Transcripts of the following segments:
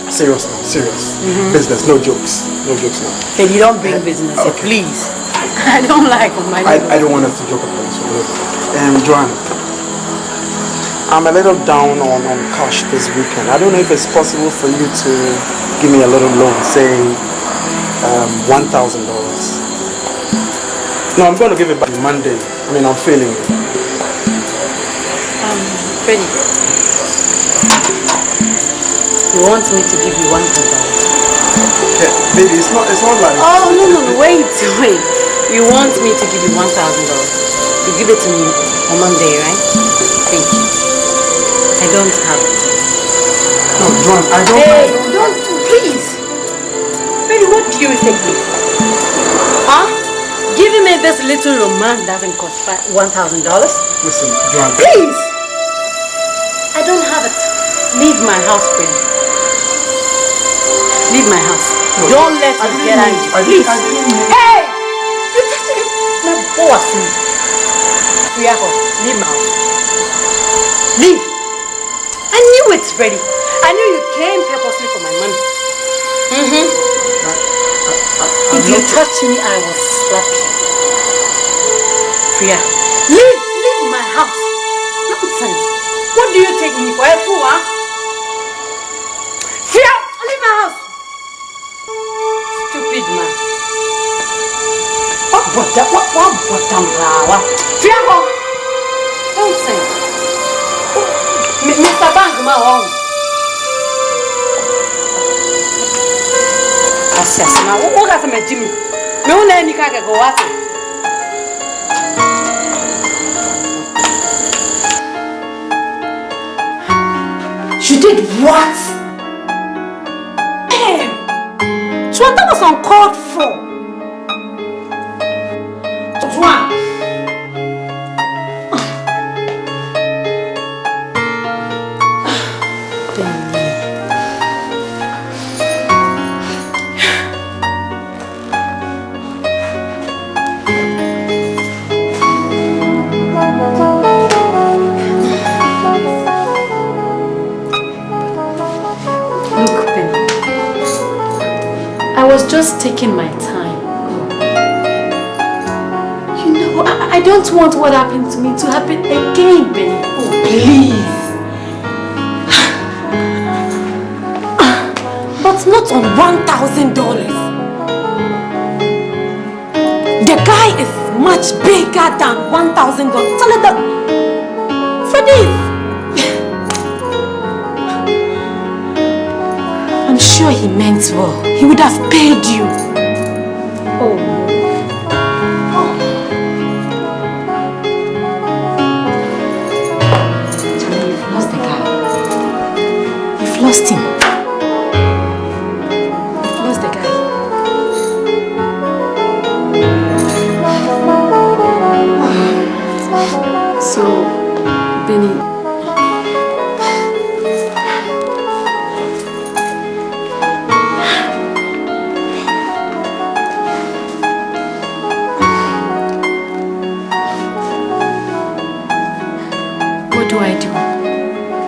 Serious now, serious. Business, no jokes. No jokes now. Then you don't bring business, okay. Please. I don't like my I don't want us to joke about this. Joan, I'm a little down on cash this weekend. I don't know if it's possible for you to give me a little loan, say $1,000. No, I'm going to give it by Monday. I mean, I'm feeling it. Freddie, you want me to give you $1,000? Okay, baby, it's not like... Oh, no, wait. You want me to give you $1,000? You give it to me on Monday, right? Thank you. I don't have it. No, Joan, I don't... Hey, don't, please. Freddie, what do you think? Huh? Giving me this little romance doesn't cost $1,000. Listen, Joan. Please! I don't have it. Leave my house, Freddie. Leave my house. No, don't let me get angry. Please. Hey! You just my boss. Leave my house. Leave. I knew it, Freddie. I knew you came purposely for my money. If you touch me, I will slap you. Priya, leave my house. Nonsense. What do you take me for a fool, huh? Priya, leave my house. Stupid man. What bottom flower? Priya, nonsense. Mr. Bank, my home. Now, what got some Jimmy? No name you can't go at it. You did what? So what that was uncalled for? What? Just taking my time. You know, I don't want what happened to me to happen again, Benny. Oh, please. But not on $1,000. The guy is much bigger than $1,000. Tell it that. For this. I'm sure he meant well. He would have paid you. Oh. Charlie, you've lost the guy. You've lost him. You've lost the guy. So, Benny,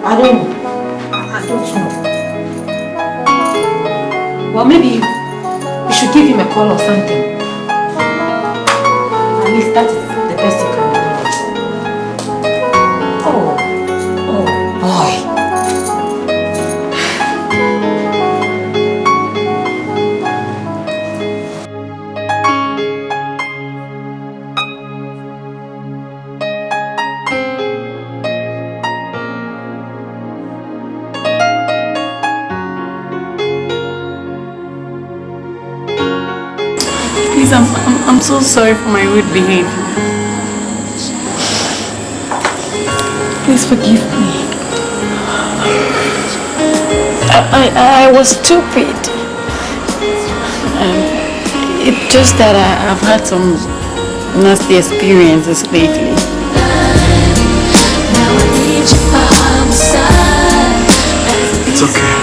I don't know. Well, maybe you should give him a call or something. At least that is the best you can do. Oh boy. I'm so sorry for my rude behavior. Please forgive me. I was stupid. It's just that I've had some nasty experiences lately. It's okay.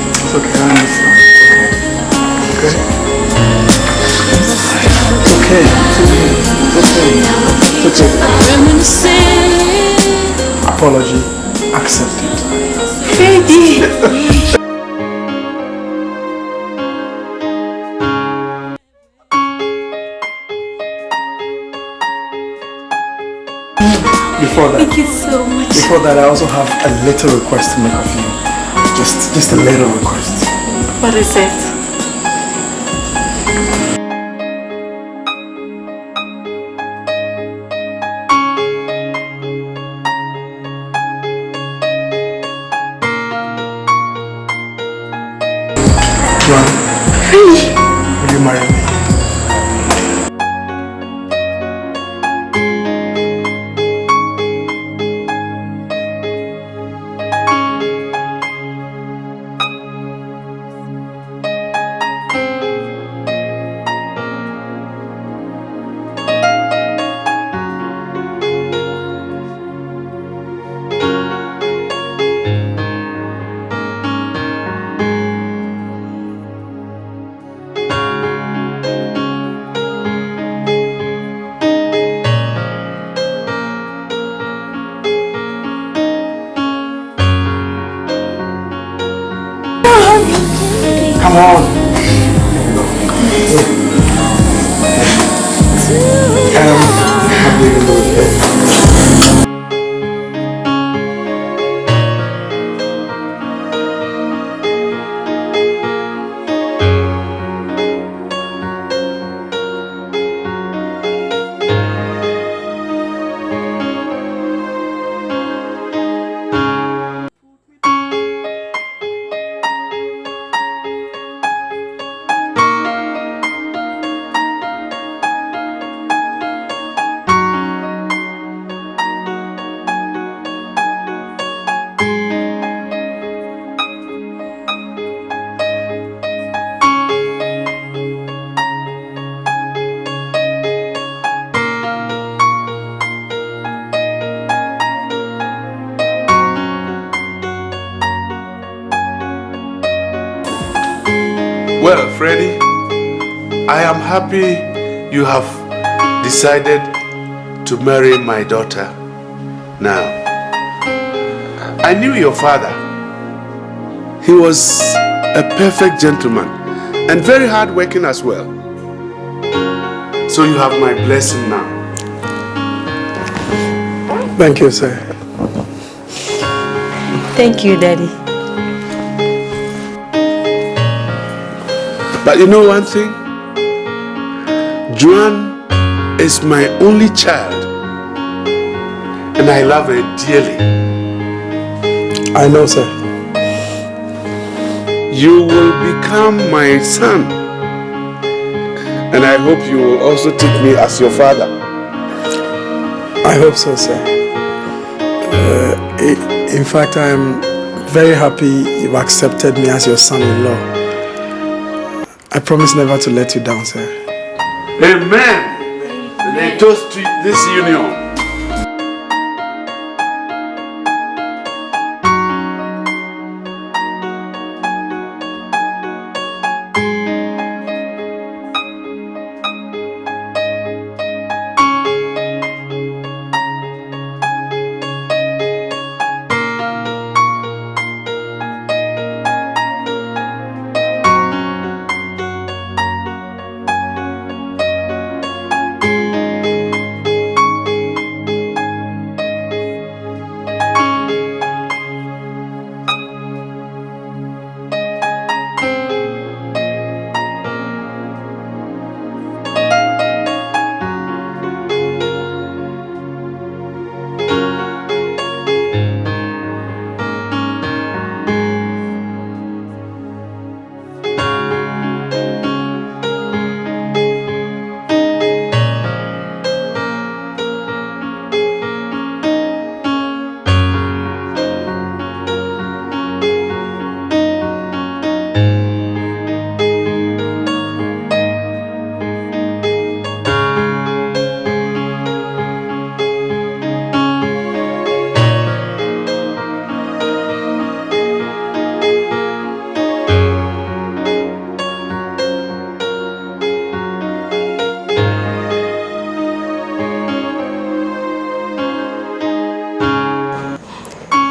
It's okay, I understand. Okay? Okay, it's okay. Apology accepted. Baby. before that, I also have a little request to make of you. Just a little request. What is it? Joan, will you marry me? Come on. I'm leaving the weekend. Well, Freddie, I am happy you have decided to marry my daughter now. I knew your father. He was a perfect gentleman and very hardworking as well. So you have my blessing now. Thank you, sir. Thank you, Daddy. But you know one thing? Joan is my only child. And I love her dearly. I know, sir. You will become my son. And I hope you will also take me as your father. I hope so, sir. In fact, I am very happy you've accepted me as your son-in-law. I promise never to let you down, sir. Amen. And I toast to this union.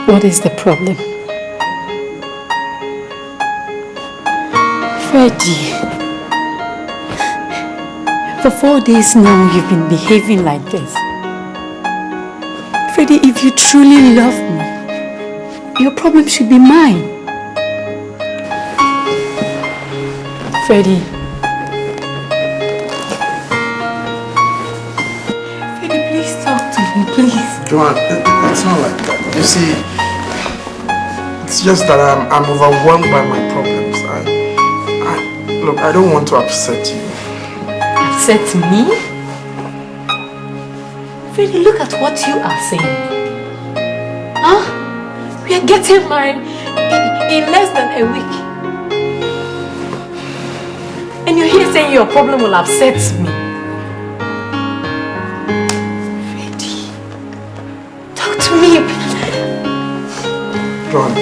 What is the problem? Freddie, for 4 days now you've been behaving like this. Freddie, Freddie, if you truly love me, your problem should be mine. Freddie. Freddie, please talk to me, please. Joan, it's not like that. You see, it's just that I'm overwhelmed by my problems. Look, I don't want to upset you. Upset me? Freddie, look at what you are saying. Huh? We are getting married in less than a week. And you're here saying your problem will upset me. Freddie, talk to me. Joan,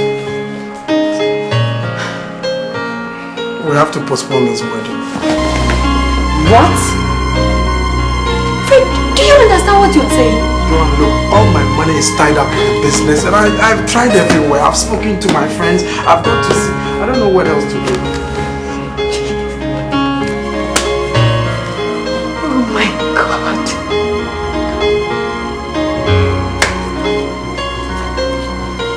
we have to postpone this wedding. What? Freddie, do you understand what you're saying? Joan, look, all my money is tied up in the business and I've tried everywhere. I've spoken to my friends. I've got to see. I don't know what else to do. Oh my God.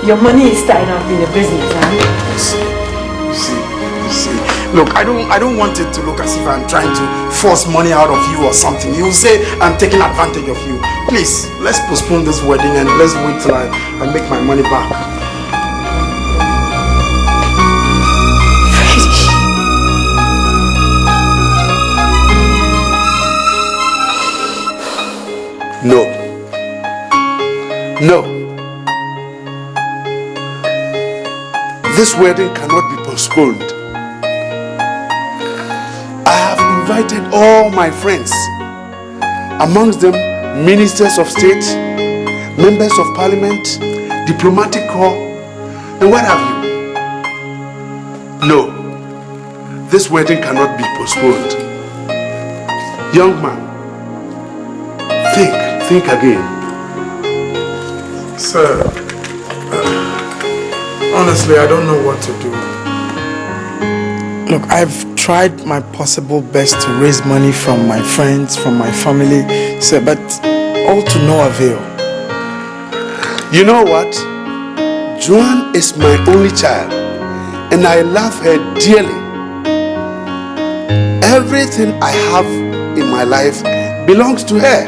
Your money is tied up in the business, huh? You see. Look, I don't want it to look as if I'm trying to force money out of you or something. You'll say I'm taking advantage of you. Please, let's postpone this wedding and let's wait till I make my money back. No. No. This wedding cannot be postponed. I have invited all my friends, amongst them ministers of state, members of parliament, diplomatic corps, and what have you. No, this wedding cannot be postponed. Young man, think again. Sir, honestly, I don't know what to do. Look, I've tried my possible best to raise money from my friends, from my family, sir, but all to no avail. You know what? Joan is my only child, and I love her dearly. Everything I have in my life belongs to her.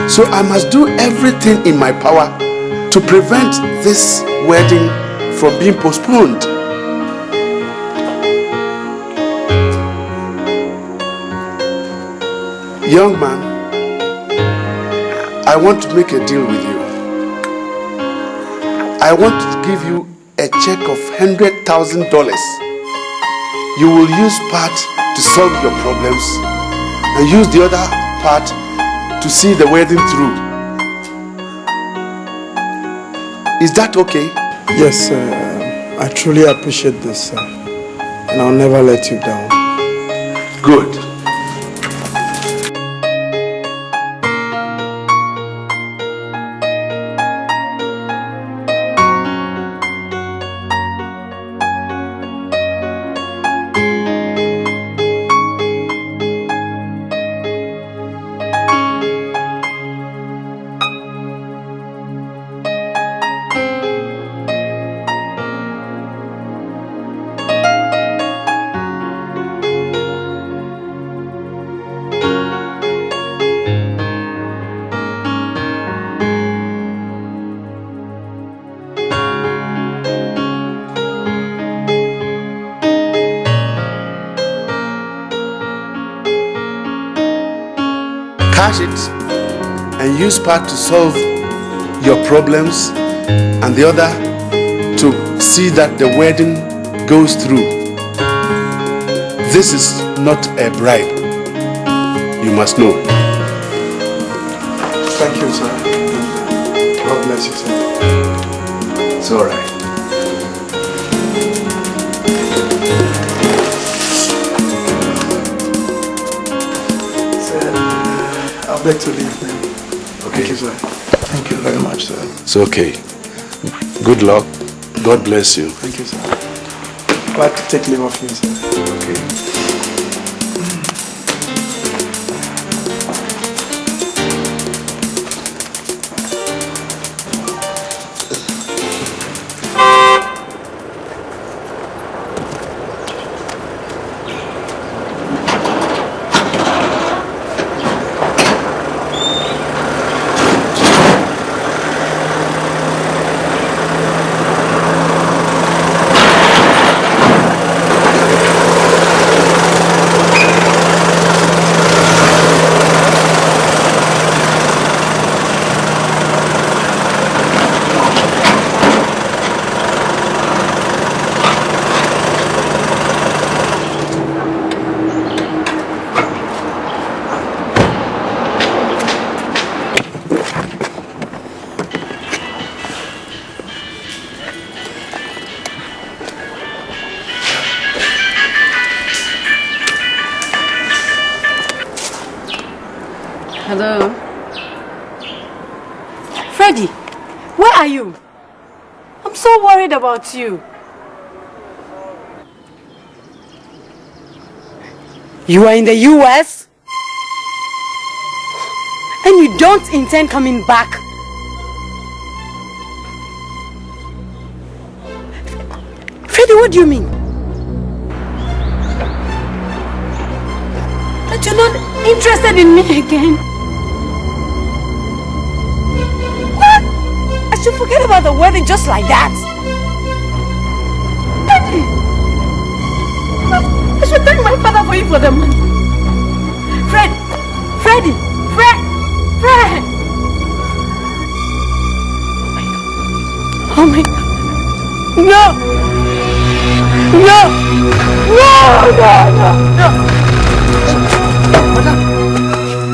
So I must do everything in my power to prevent this wedding from being postponed. Young man, I want to make a deal with you. I want to give you a check of $100,000. You will use part to solve your problems and use the other part to see the wedding through. Is that okay? Yes, sir. I truly appreciate this, sir. And I'll never let you down. Good. Cash it and use part to solve your problems and the other to see that the wedding goes through. This is not a bribe. You must know. Thank you, sir. God bless you, sir. It's all right. I'll beg to leave then. Okay. Thank you, sir. Thank you very much, sir. It's okay. Good luck. God bless you. Thank you, sir. Glad to take leave of you, sir. Okay. Hello? Freddy, where are you? I'm so worried about you. You are in the US? And you don't intend coming back? Freddy, what do you mean? That you're not interested in me again? What? I should forget about the wedding just like that? Freddy! I should thank my father for you for the money. Fred! Freddy! Fred! Fred! Oh my God! No! No! No! No! No!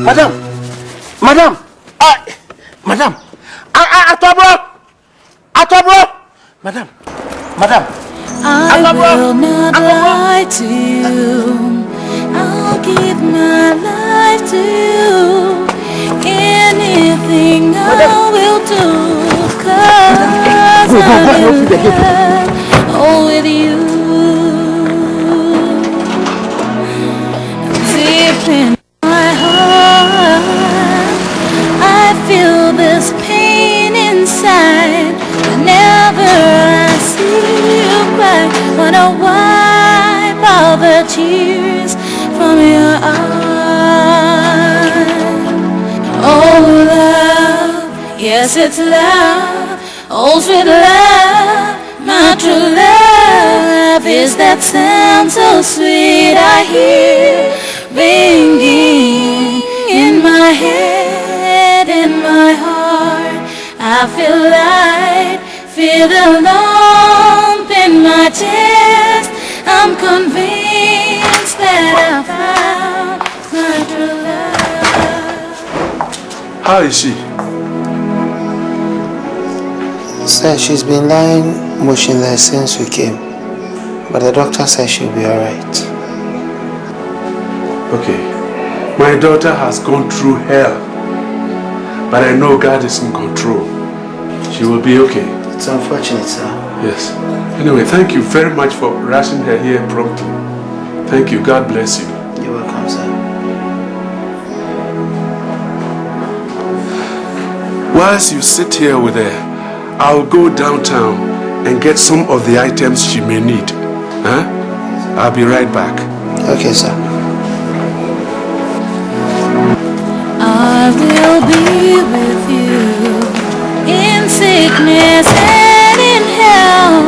Madam! Madam! Madam! Madam! Madam! I will not lie to you. I'll give my life to you. Anything I will do. 'Cause I'm in love with you. Deep in my heart, I feel this pain inside. Whenever I see you cry, wanna wipe all the tears from your eyes. Oh love, yes it's love. Oh sweet love, my true love is that sound so sweet I hear ringing in my head, in my heart. I feel light, feel the lump in my chest. I'm convinced that I found my true love. How is she? Sir, she's been lying motionless since we came. But the doctor says she'll be alright. Okay. My daughter has gone through hell. But I know God is in control. She will be okay. It's unfortunate, sir. Yes. Anyway, thank you very much for rushing her here promptly. Thank you. God bless you. You're welcome, sir. Whilst you sit here with her, I'll go downtown and get some of the items she may need. Huh? I'll be right back. Okay, sir. I will be with you in sickness and in health,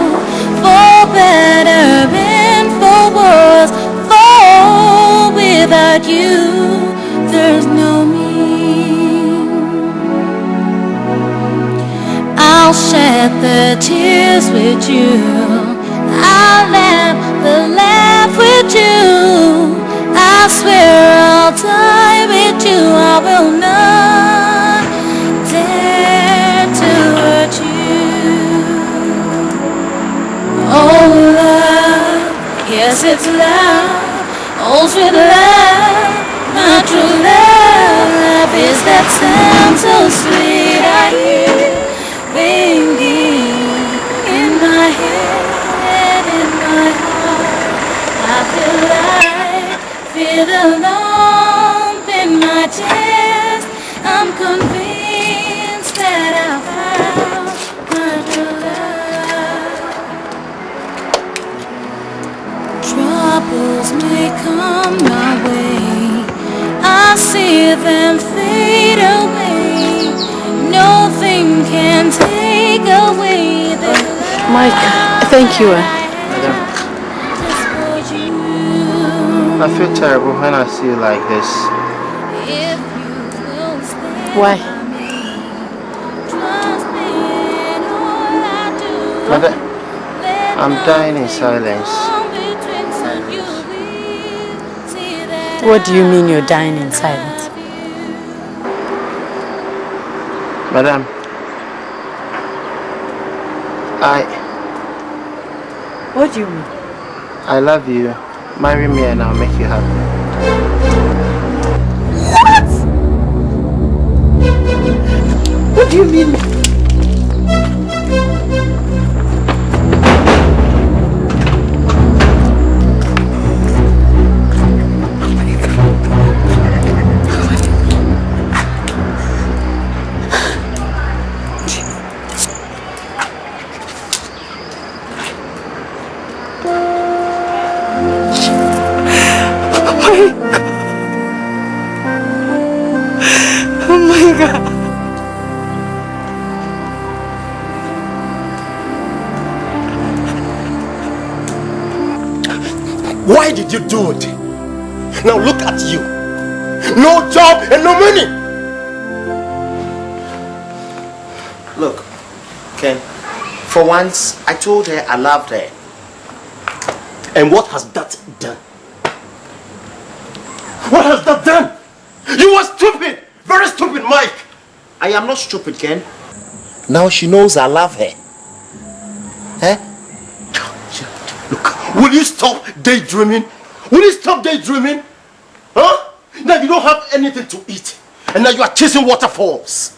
for better and for worse. For without you, there's no me. I'll shed the tears with you. I'll laugh the laugh with you. I swear I'll die with you. I will not dare to hurt you. Oh love, yes it's love. Oh sweet love, my true love is that sound so sweet I hear ringing in my head, in my heart. I feel light, feel the lump in my chest. I'm convinced that I found my true love. Troubles may come my way, I see them fade away. Nothing can take away the love. Mike, thank you. Madam, I feel terrible when I see you like this. Why? Mother, I'm dying in silence. What do you mean you're dying in silence? Madam, What do you mean? I love you. Marry me and I'll make you happy. What do you mean? Why did you do it? Now look at you. No job and no money. Look, Ken, for once, I told her I loved her. And what has that done? What has that done? You were stupid. Very stupid, Mike. I am not stupid, Ken. Now she knows I love her. Eh? Look, will you stop daydreaming? Will you stop daydreaming? Huh? Now you don't have anything to eat. And now you are chasing waterfalls.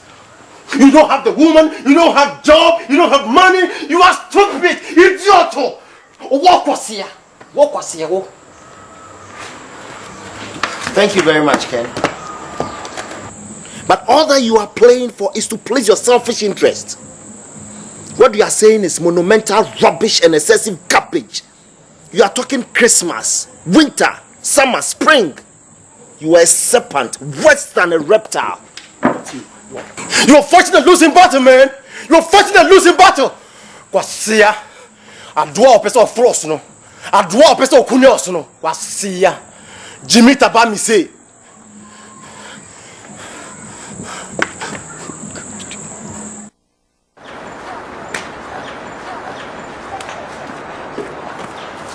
You don't have the woman, you don't have job, you don't have money. You are stupid, idiot. Walk was here. Walk was here. Thank you very much, Ken. But all that you are playing for is to please your selfish interest. What you are saying is monumental rubbish and excessive garbage. You are talking Christmas, winter, summer, spring. You are a serpent, worse than a reptile. You're fighting a losing battle, man. You're fighting a losing battle. Kwasia, adwa opesa of frost no. Adwa opesa of kunyos no. Kwasia, Jimmy Tabami say.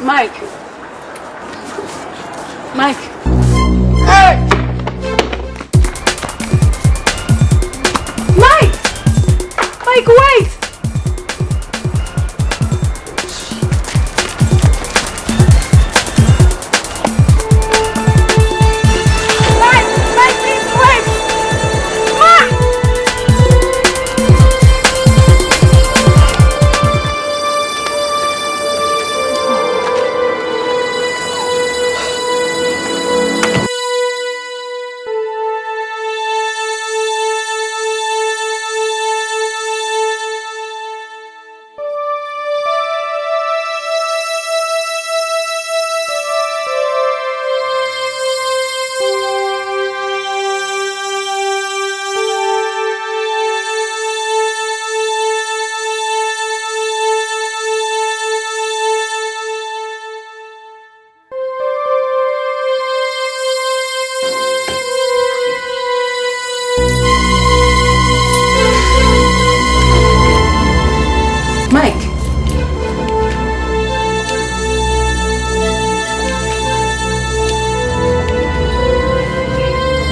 Mike. Mike. Hey! Mike! Mike, wait! Mike! Mike, please wait! Mike!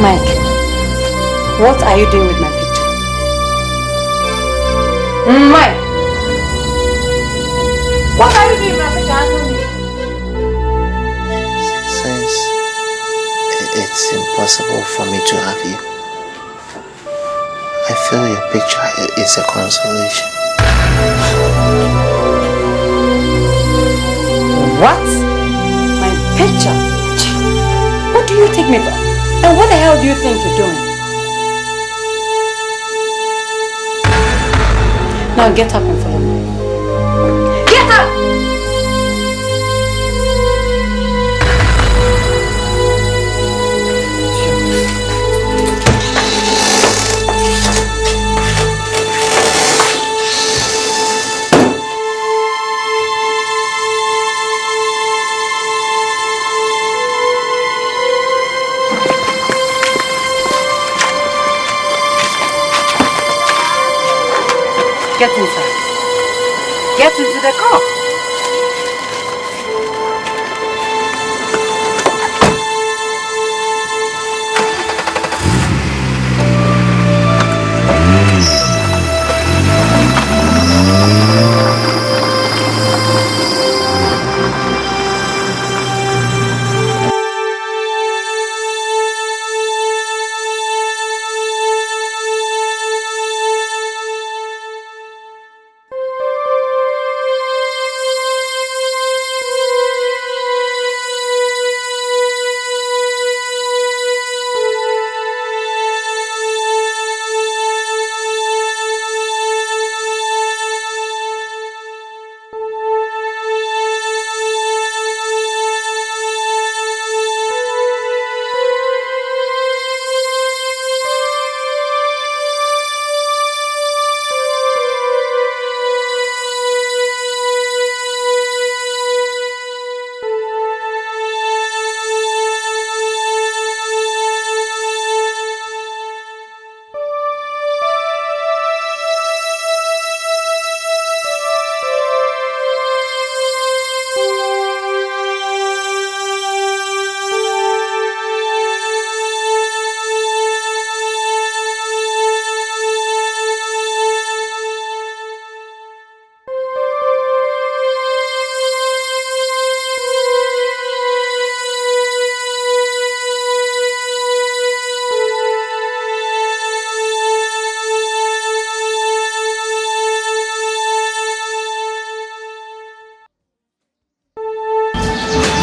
Mike, what are you doing with my picture? Mike! What are you doing with my picture? Answer me. Since it's impossible for me to have you, I feel your picture is a consolation. What? My picture? What do you take me for? And what the hell do you think you're doing? Now get up and follow me. Get up! Get inside. Get into the car.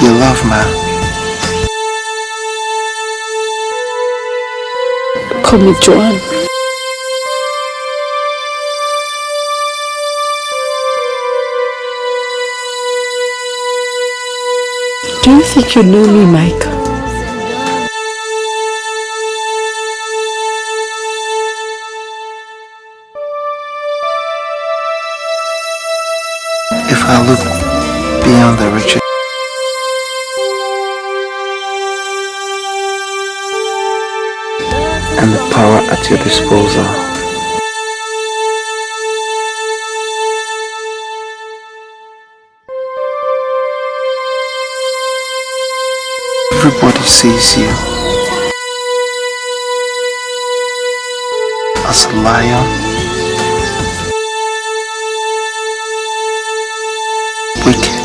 your love, man. Call me Joan. Do you think you know me, Mike? If I look beyond the riches and the power at your disposal, everybody sees you as a lion, wicked,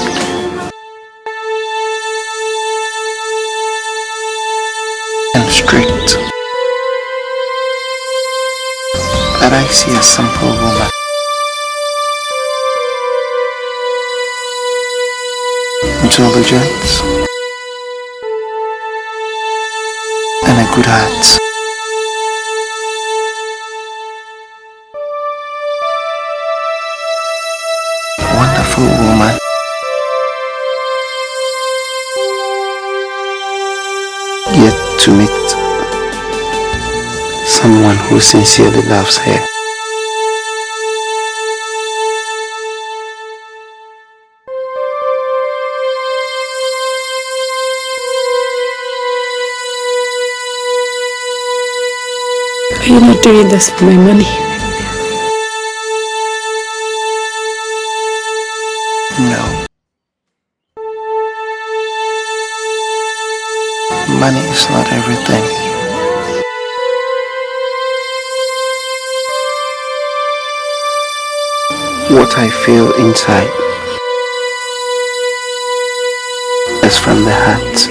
and strict. But I see a simple woman, intelligent, and a good heart. Wonderful woman. Yet to meet someone who sincerely loves her. Are you not doing this for my money? No. Money is not everything. What I feel inside is from the heart.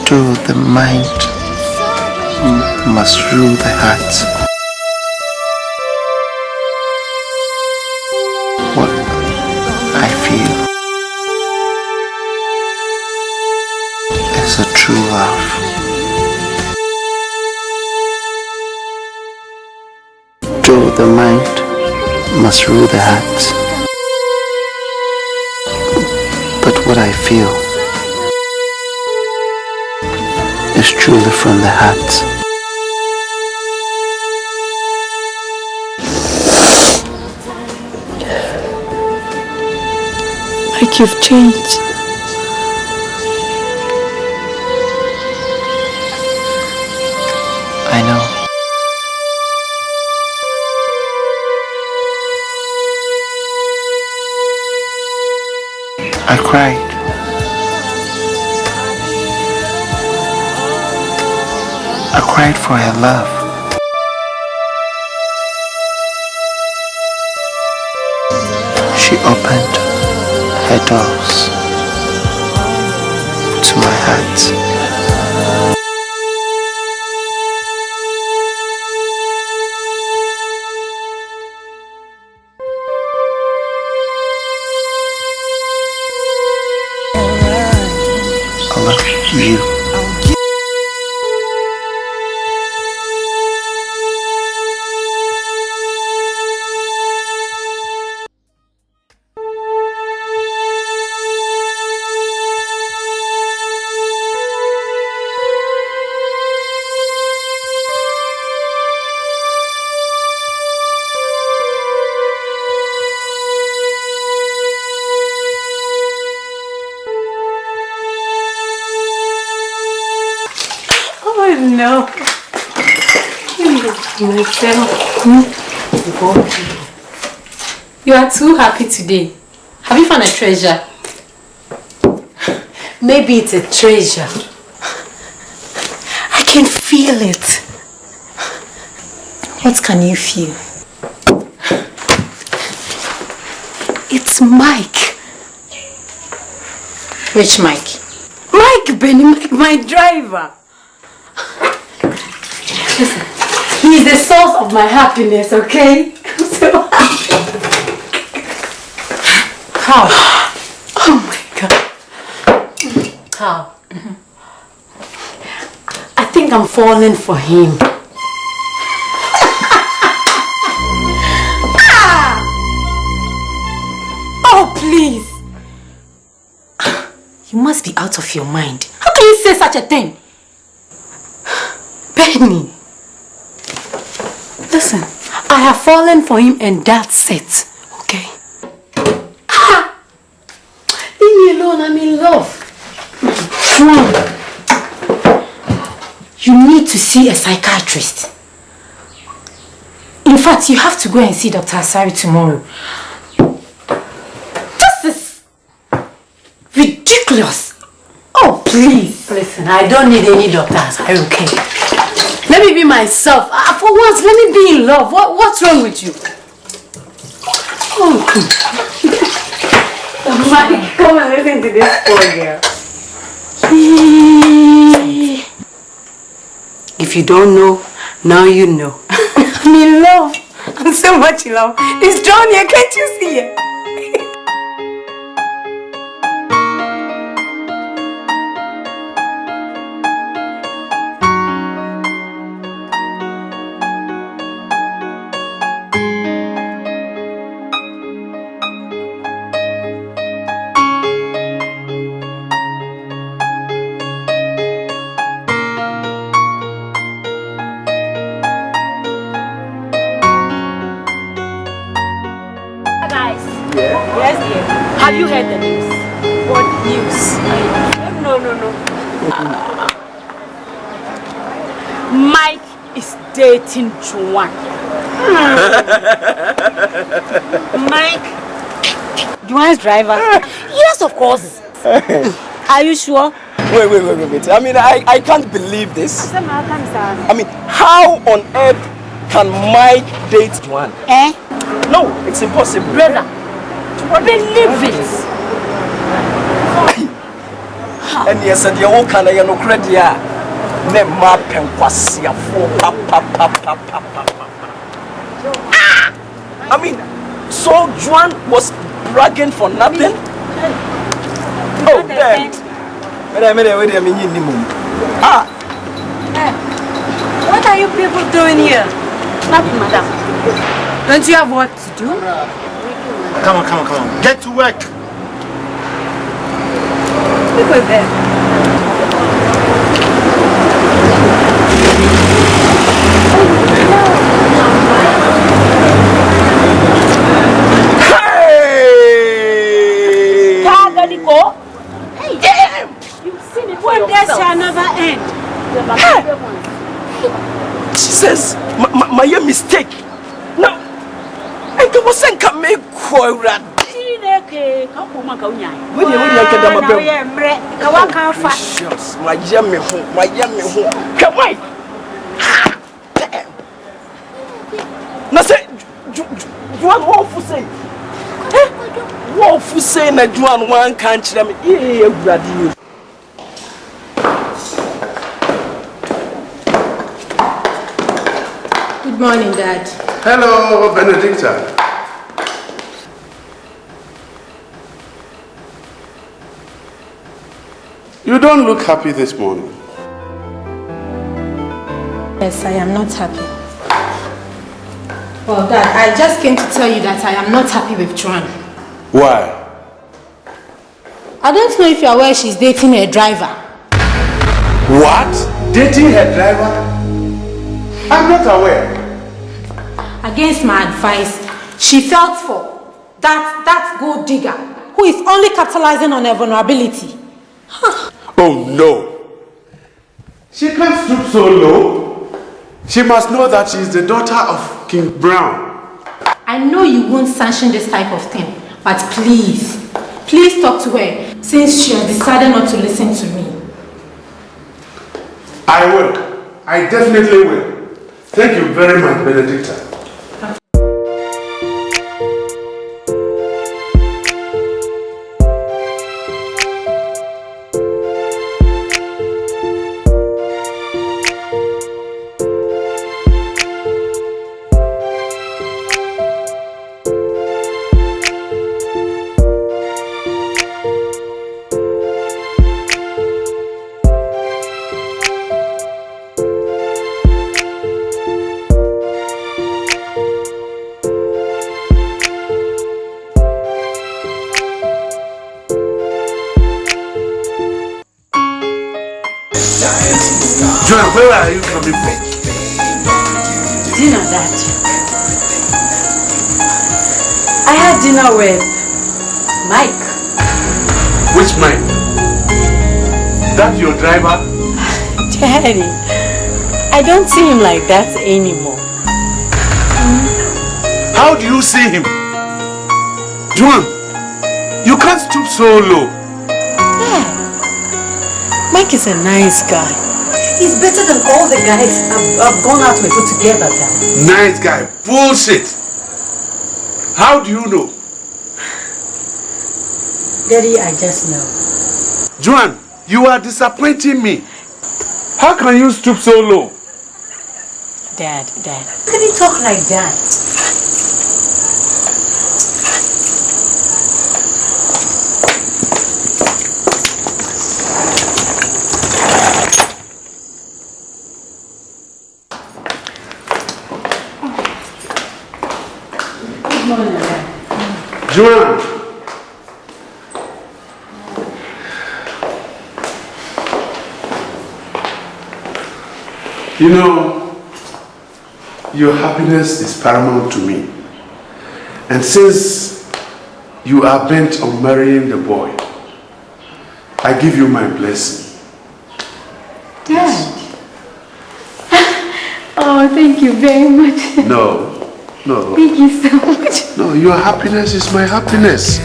Though the mind must rule the heart. What I feel is a true love. Though the mind must rule the heart, but what I feel is truly from the heart. Like you've changed. I know. I cried. I cried for her love. She opened her doors to my heart. I love you. No. You are too happy today. Have you found a treasure? Maybe it's a treasure. I can feel it. What can you feel? It's Mike. Which Mike? Mike Benny, Mike, my driver. Listen, he's the source of my happiness, okay? I'm so happy. fallen for him. Oh, please. You must be out of your mind. How can you say such a thing? Penny. Listen, I have fallen for him and that's it. Okay? Leave me alone, I'm in love. Juan, you need to see a psychiatrist. In fact, you have to go and see Dr. ASARE tomorrow. This is ridiculous. Oh, please. Listen, I don't need any Dr. ASARE, okay? Let me be myself. For once, let me be in love. What's wrong with you? Oh, my, come and listen to this poor girl. If you don't know, now you know. I'm in love. I'm so much in love. It's John here, can't you see it? Have you heard the news? What news? No. Mike is dating JOAN. Mike? JOAN's driver? Yes, of course. Are you sure? Wait. I mean, I can't believe this. I mean, how on earth can Mike date JOAN? No, it's impossible. Brother. Believe it. And yes, and you all can no credit. Ne map and quasia for I mean, so JOAN was bragging for nothing? Oh, damn. Wait a minute. What are you people doing here? Nothing, madam. Don't you have work to do? Come on. Get to work. Look at them. Hey! Hey, damn! You've seen it for yourself. That shall never end. She says, my mistake. No. And there wasn't coming quite. Precious, my yummy home. Come on. Damn. Now say, JOAN, what for say? What for say that JOAN one can't tell me? Good morning, Dad. Hello, Benedicta. You don't look happy this morning. Yes, I am not happy. Well, Dad, I just came to tell you that I am not happy with JOAN. Why? I don't know if you're aware she's dating a driver. What? Dating her driver? I'm not aware. Against my advice, she fell for that gold digger who is only capitalizing on her vulnerability. Oh no. She can't stoop so low. She must know that she is the daughter of King Brown. I know you won't sanction this type of thing, but please talk to her since she has decided not to listen to me. I will. I definitely will. Thank you very much, Benedicta. Joan, where are you coming from? Dinner, Dad. I had dinner with Mike. Which Mike? That your driver? Daddy, I don't see him like that anymore. How do you see him? Joan, you can't stoop so low. Yeah. Mike is a nice guy. He's better than all the guys I've gone out with put together, Dad. Nice guy. Bullshit. How do you know? Daddy, I just know. Joan, you are disappointing me. How can you stoop so low? Dad, how can you talk like that? Good morning, Dad. Joan. You know, your happiness is paramount to me. And since you are bent on marrying the boy, I give you my blessing. Dad. Oh, thank you very much. No. Thank you so much. No, your happiness is my happiness.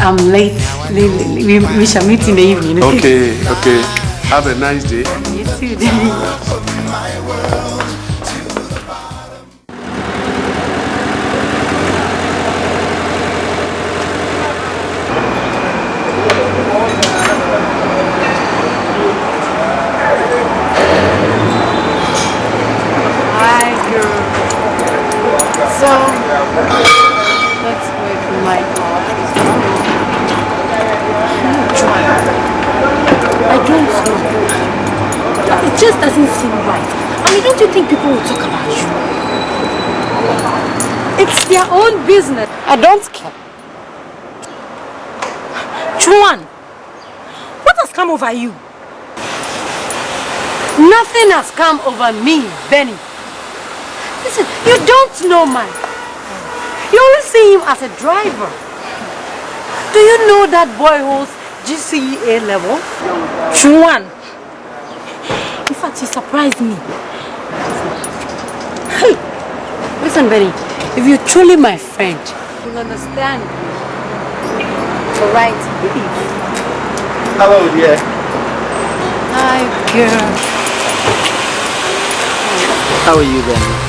I'm late. We shall meet in the evening. Okay. Have a nice day. You too, Daddy. Hi, girl. So, let's wait for my call. I don't know. It just doesn't seem right. I mean, don't you think people will talk about you? It's their own business. I don't care. JOAN, what has come over you? Nothing has come over me, Benny. Listen, you don't know Mike. You only see him as a driver. Do you know that boy holds GCE level? JOAN. In fact, he surprised me. Hey, listen, Benny. If you're truly my friend, you'll understand. All right, please. Hello, dear. Hi, girl. How are you then?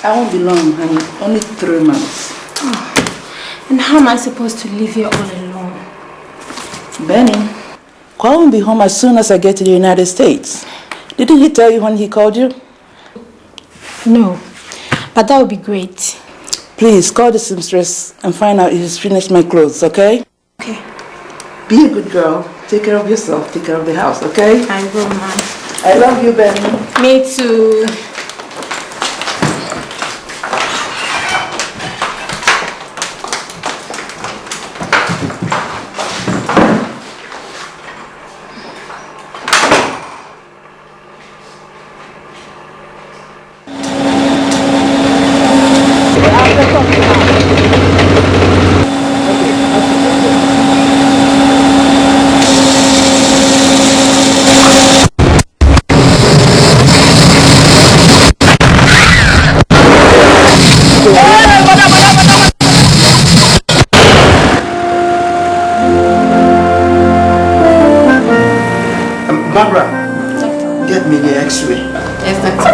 I won't be long, honey. Only 3 months. Oh. And how am I supposed to live here all alone? Benny, Call will be home as soon as I get to the United States. Didn't he tell you when he called you? No, but that would be great. Please call the seamstress and find out if he's finished my clothes, okay? Okay. Be a good girl. Take care of yourself. Take care of the house, okay? I will, Mom. I love you, Benny. Me too. Barbara, get me the X-ray. Yes, doctor.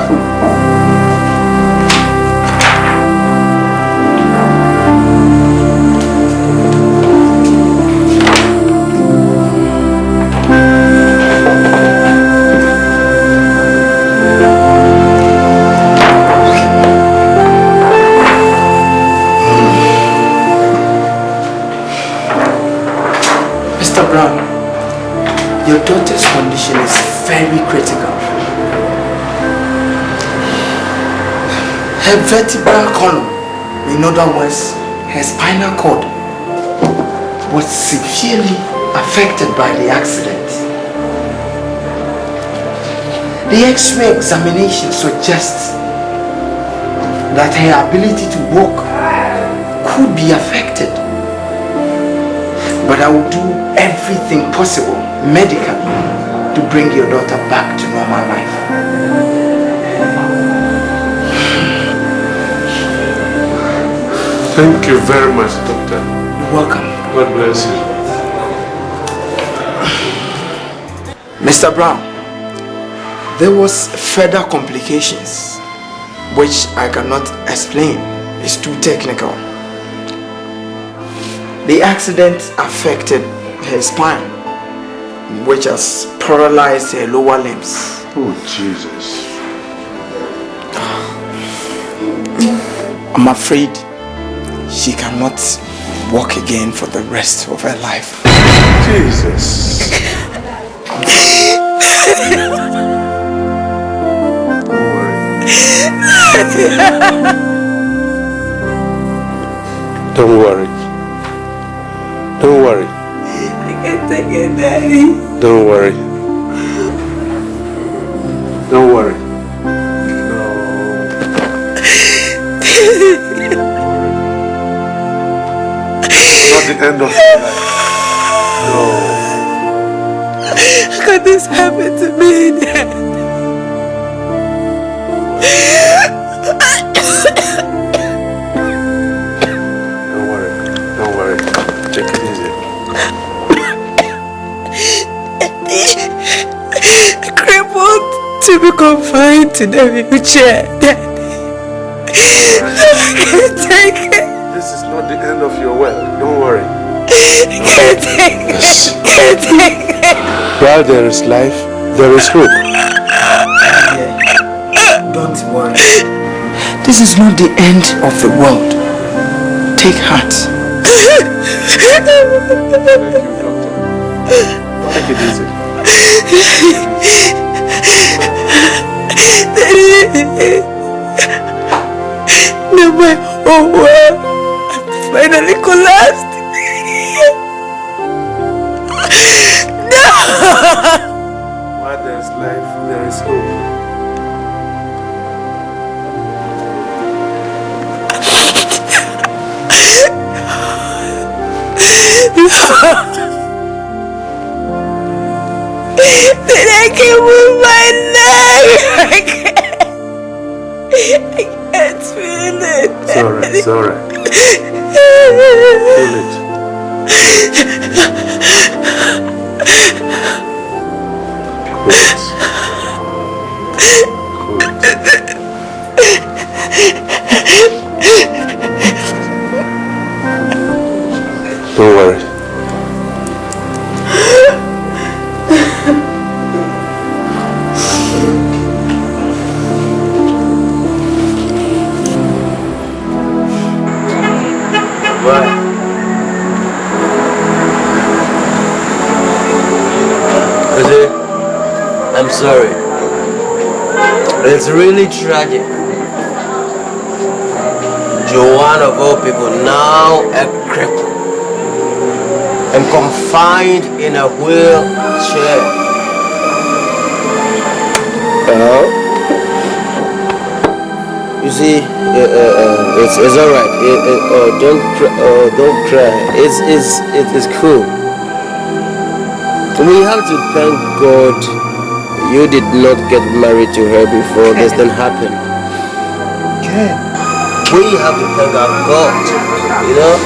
Your daughter's condition is very critical. Her vertebral column, in other words, her spinal cord, was severely affected by the accident. The X-ray examination suggests that her ability to walk could be affected. But I will do everything possible medically to bring your daughter back to normal life. Thank you very much, doctor. You're welcome. God bless you. Mr. Brown, there was further complications which I cannot explain. It's too technical. The accident affected her spine, which has paralyzed her lower limbs. Oh, Jesus. I'm afraid she cannot walk again for the rest of her life. Jesus. Don't worry. Don't worry. I can't take it, Daddy. Don't worry. Don't worry. Not the end of your life. No. How could this happen to me, Dad? Don't worry. Don't worry. Take it easy. Crippled to be confined to the wheelchair, Daddy. I can't take it. This is not the end of your work. Don't worry. I can't take it. I can't take it. While there is life, there is hope. Don't worry. This is not the end of the world. Take heart. Thank you, doctor. Take it easy. Now my whole world finally collapsed. No! While there is life, there is hope. Then I can't move my neck. I can't feel it. It's alright, it's alright. Feel it. Don't worry. I'm sorry. It's really tragic. JOAN of all people, now a cripple and confined in a wheelchair. You see, it's all right. Don't cry. It is cool. We have to thank God you did not get married to her before this thing happened. We have to thank our God, you know?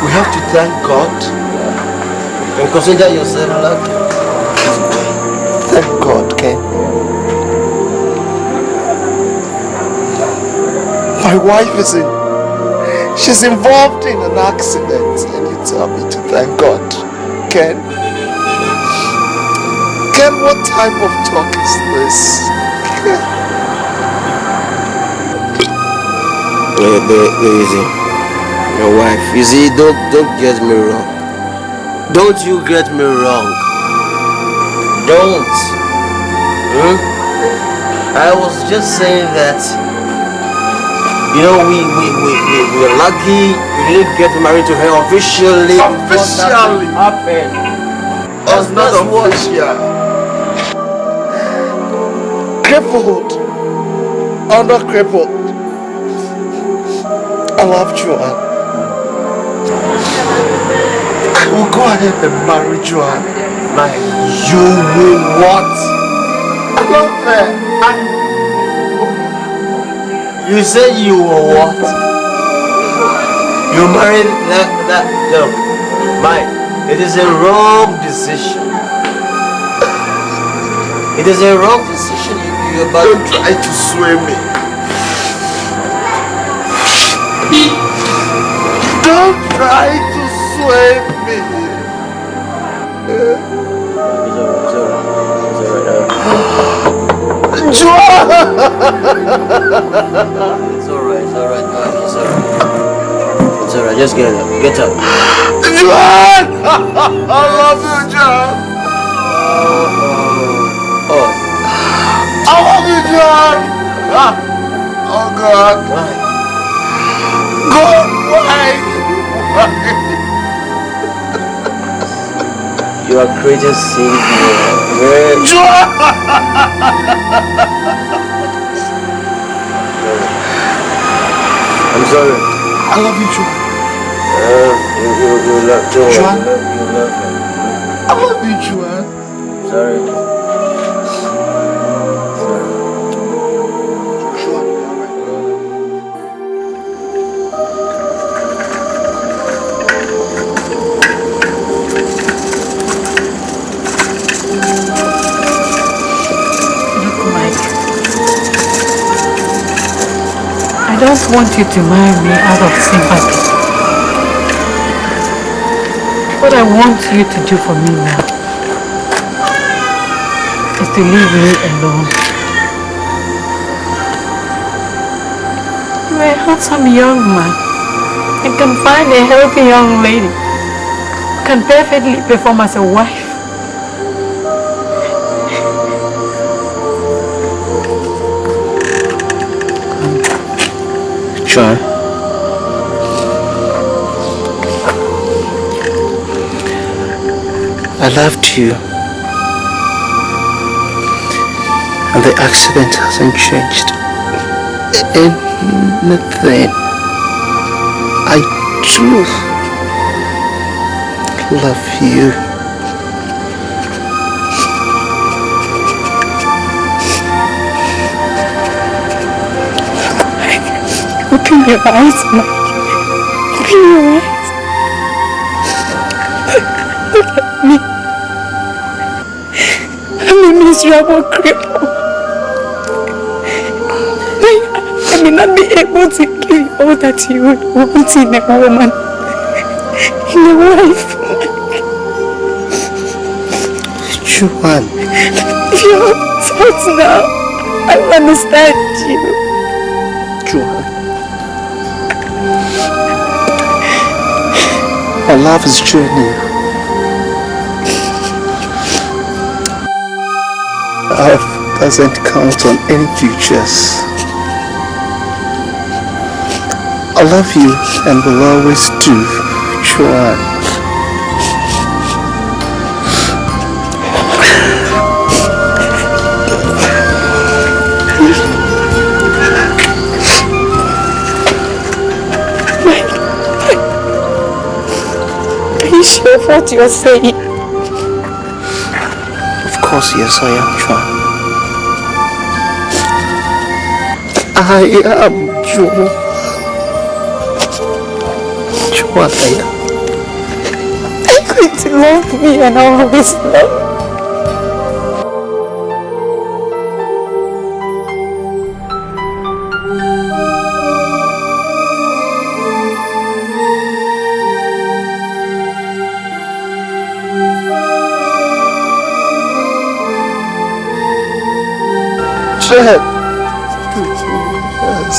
We have to thank God. And consider yourself lucky. thank God, Ken. My wife she's involved in an accident and you tell me to thank God. Ken? Ken, what type of talk is this? Ken? Easy. Your wife. You see, don't get me wrong. Don't you get me wrong. Don't. I was just saying that, you know, we're lucky we didn't get married to her officially. Officially? That's not official. Crippled. Under crippled. I love JOAN. I will go ahead and marry JOAN. You will what? I love her. You said you will what? You married that look, Mike, it is a wrong decision. It is a wrong decision you're about to try to sway me. Don't try to sway me. JOAN! It's alright, man. It's alright, just get up. JOAN! I love you, JOAN! I love you, JOAN! Oh God! God, why? You are greatest savior. JOAN! I'm sorry. I love you, JOAN. You love JOAN. JOAN? You love her. I love you, JOAN. Sorry. I don't want you to marry me out of sympathy. What I want you to do for me now is to leave me alone. You're a handsome young man and can find a healthy young lady who can perfectly perform as a wife. JOAN, I loved you, and the accident hasn't changed anything. I do love you. Open your eyes, Mike. Open your eyes. Look at me. I'm a miserable cripple. I may not be able to give you all that you would want in a woman, in a wife. JOAN. If you're upset now, I understand you. JOAN. Our love is journey. Love doesn't count on any futures. I love you and will always do, JOAN. Are you sure of what you're saying? Of course, yes, I am, JOAN. I am JOAN. JOAN, I am. Are you going to love me and always love me? Jen. Yes.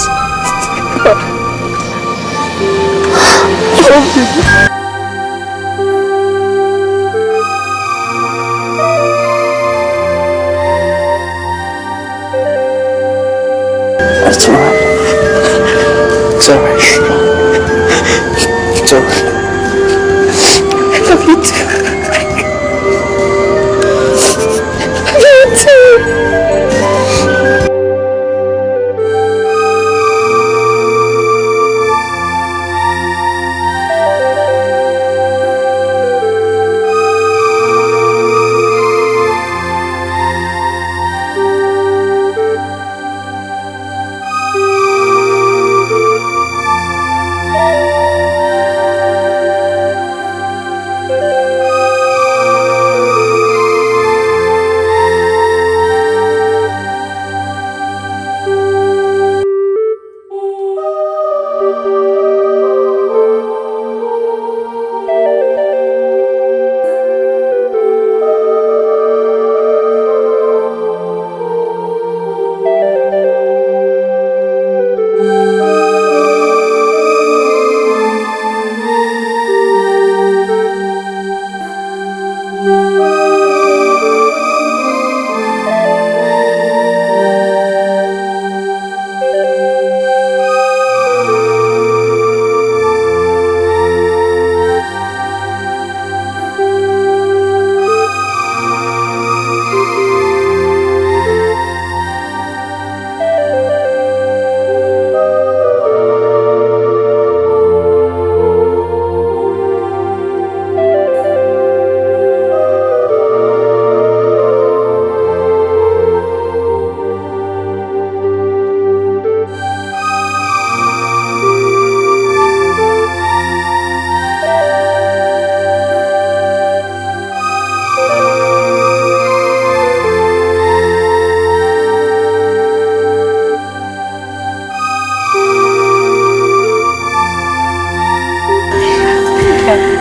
That's all right. It's all right. It's all right. I love you too. You too.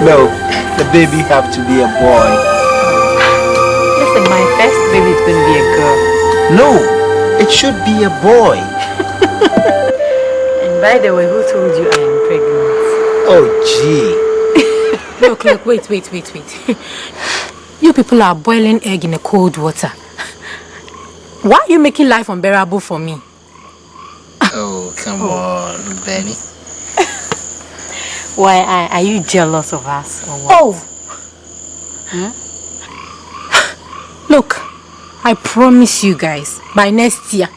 No, the baby have to be a boy. Listen, my first baby is going to be a girl. No, it should be a boy. And by the way, who told you I am pregnant? Oh, gee. Look, wait. You people are boiling egg in a cold water. Why are you making life unbearable for me? Oh, come on, Benny. Why are you jealous of us or what? Oh! Look, I promise you guys, by next year,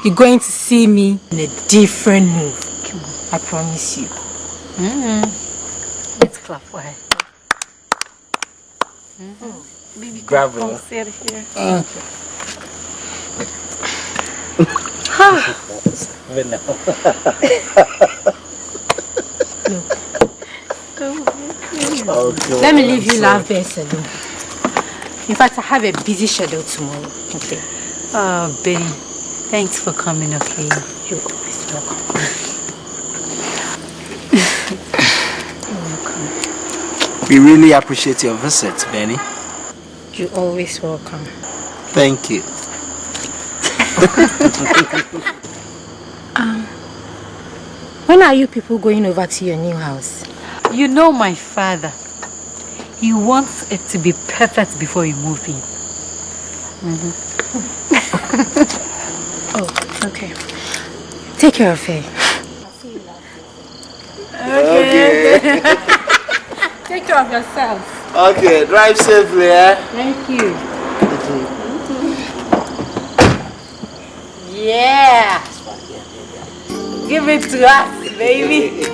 you're going to see me in a different mood. Come on, I promise you. Let's clap for her. Baby, Bravo. sit here. Let me leave you love best alone. In fact, I have a busy schedule tomorrow. Okay. Oh, Betty, thanks for coming, okay? You're always welcome. You're welcome. We really appreciate your visit, Benny. You're always welcome. Thank you. When are you people going over to your new house? You know my father. He wants it to be perfect before you move in. Oh, okay. Take care of her. Okay. Take care of yourself. Okay, drive safely, eh? Thank you. Yeah. Give it to us, baby.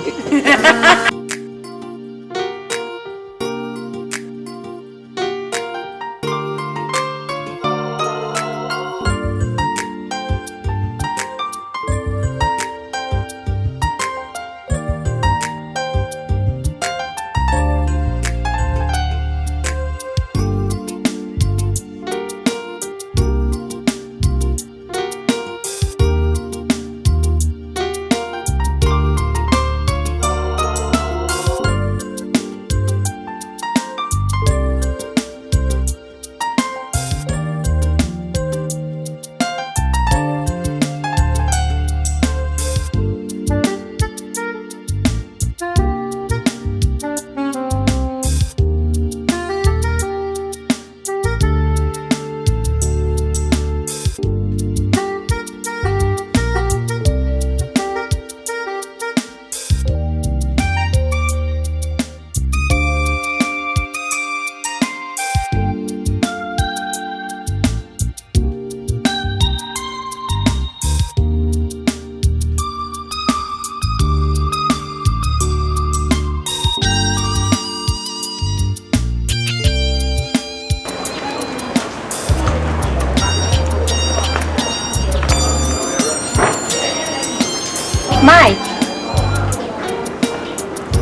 Mike.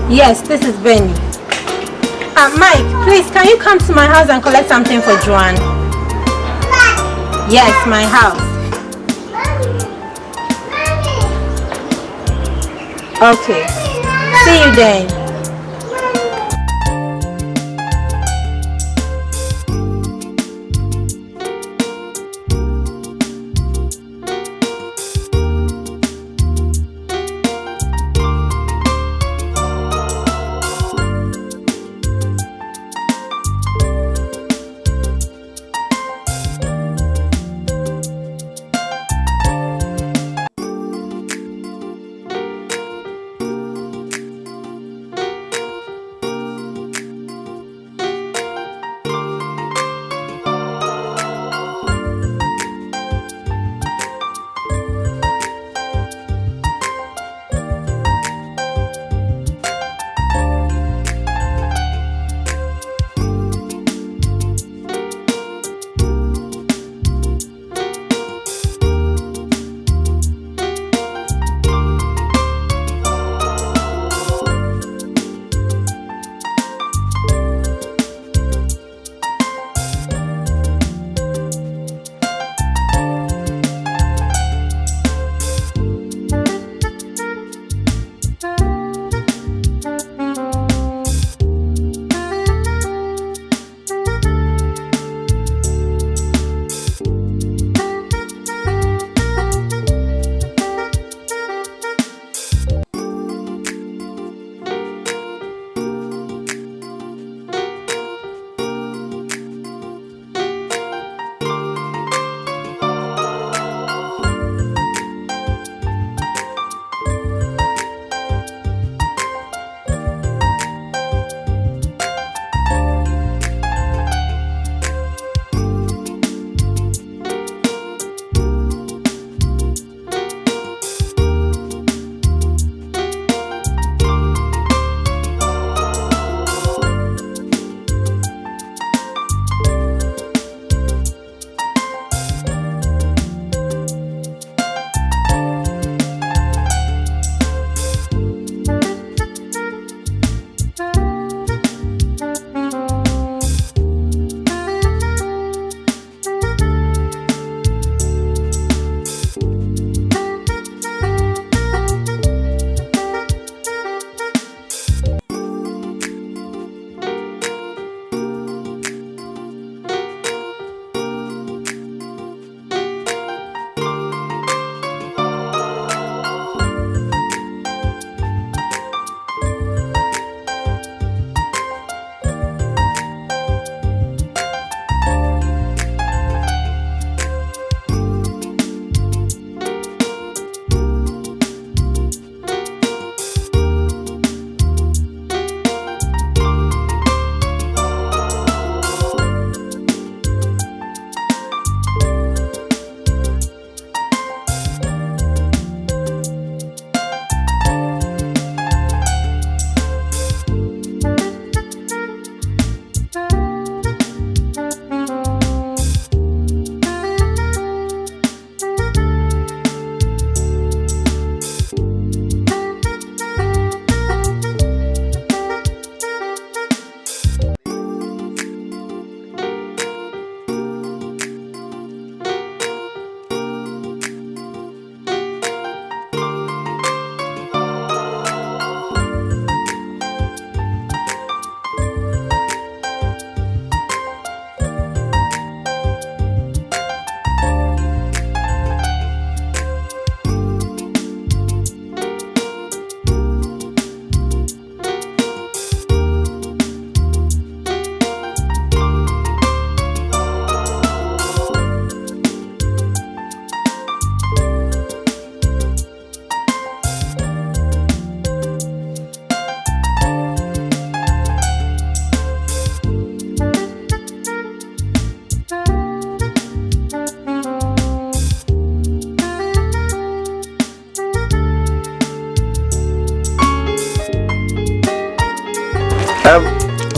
Yes, this is Benny. Mike, please, can you come to my house and collect something for JOAN? Yes, my house. Okay. See you then.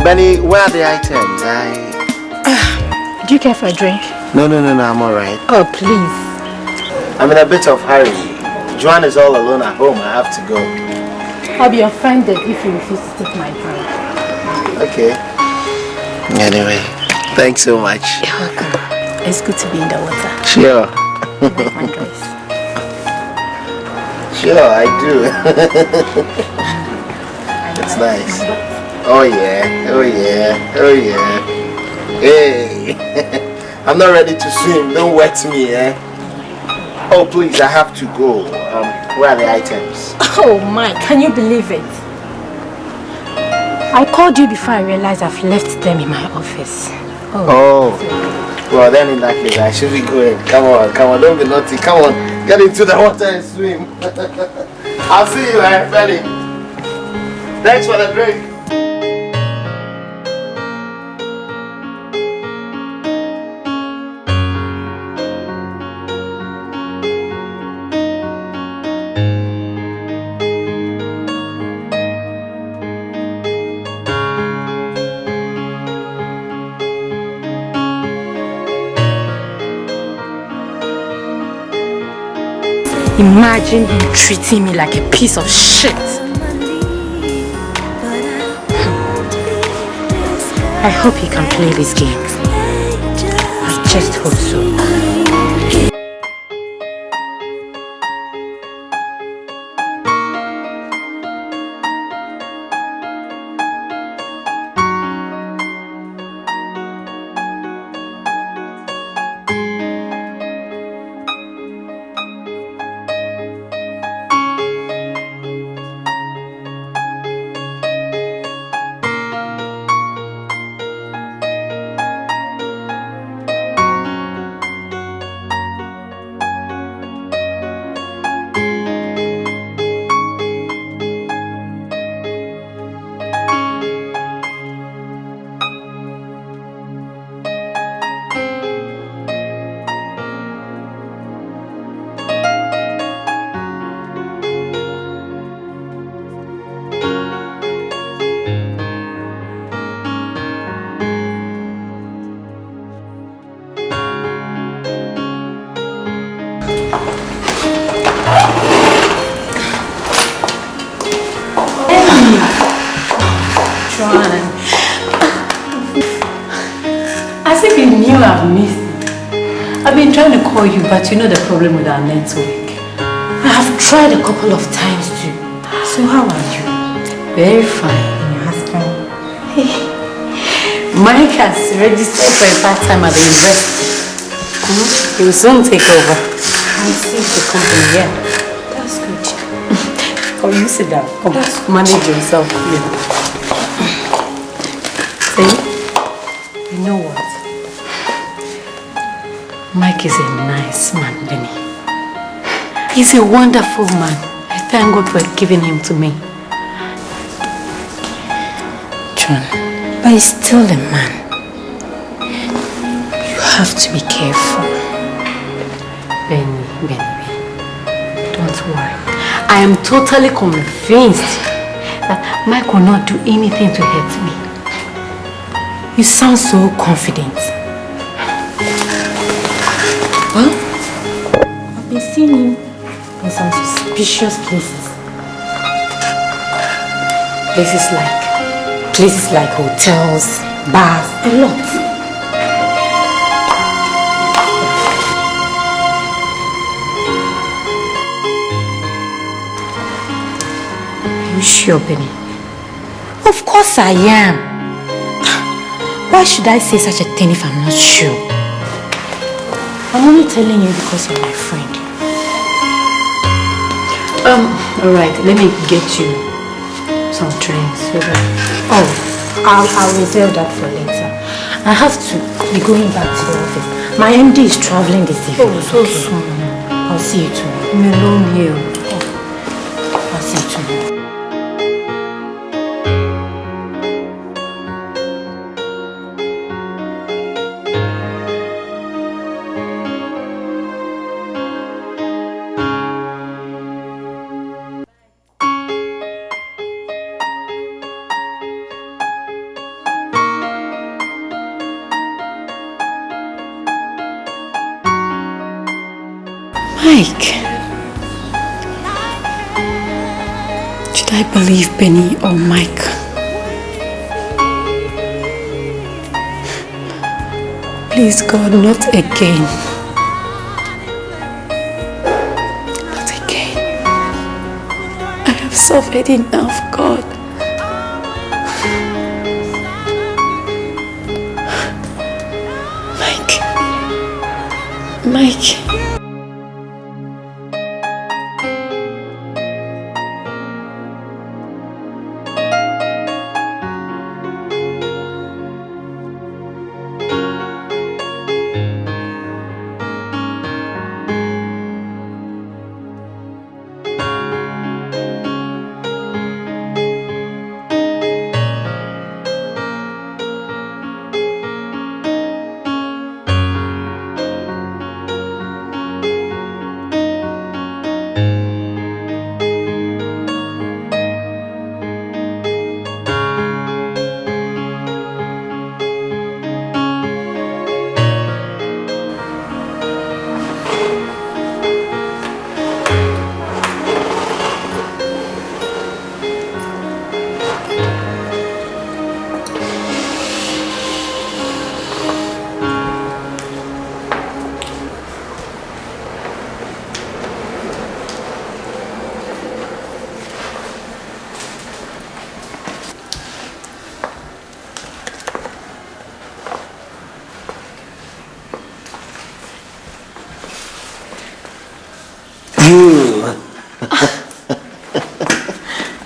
Benny, where are the items? Do you care for a drink? No, I'm alright. Oh, please. I'm in a bit of hurry. Joan is all alone at home. I have to go. I'll be offended if you refuse to take my drink. Okay. Anyway, thanks so much. You're welcome. It's good to be in the water. Sure. Like my dress. Sure, I do. It's nice. Oh yeah, oh yeah, oh yeah. Hey, I'm not ready to swim. Don't wet me, eh? Oh please, I have to go. Where are the items? Oh my, can you believe it? I called you before I realized I've left them in my office. Oh. Well then in that case, I should be going. Come on, don't be naughty. Come on, get into the water and swim. I'll see you, Benny. Thanks for the drink. Imagine him treating me like a piece of shit. I hope he can play this game. I just hope so. As if you knew I've missed it. I've been trying to call you, but you know the problem with our network. I have tried a couple of times too. So how are you? Very fine. And your husband? Hey. Mike has registered for a part-time at the university. He will soon take over. I see. The company, yeah. That's good. Come, you sit down. Come, manage yourself. Yeah. See? You know what? Mike is a nice man, Benny. He's a wonderful man. I thank God for giving him to me. John, but he's still a man. You have to be careful. Benny. Don't worry. I am totally convinced that Mike will not do anything to hurt me. You sound so confident. Well, I've been seeing him in some suspicious places. Places like hotels, bars, a lot. Are you sure, Benny? Of course I am. Why should I say such a thing if I'm not sure? I'm only telling you because you're my friend. Alright, let me get you some drinks. Oh, I'll reserve that for later. I have to be going back to the office. My MD is traveling this evening. Oh, so soon. I'll see you tomorrow. I'm alone here. I'll see you tomorrow. Mike, Should I believe Benny or Mike? Please, God, not again. Not again. I have suffered enough, God. Mike.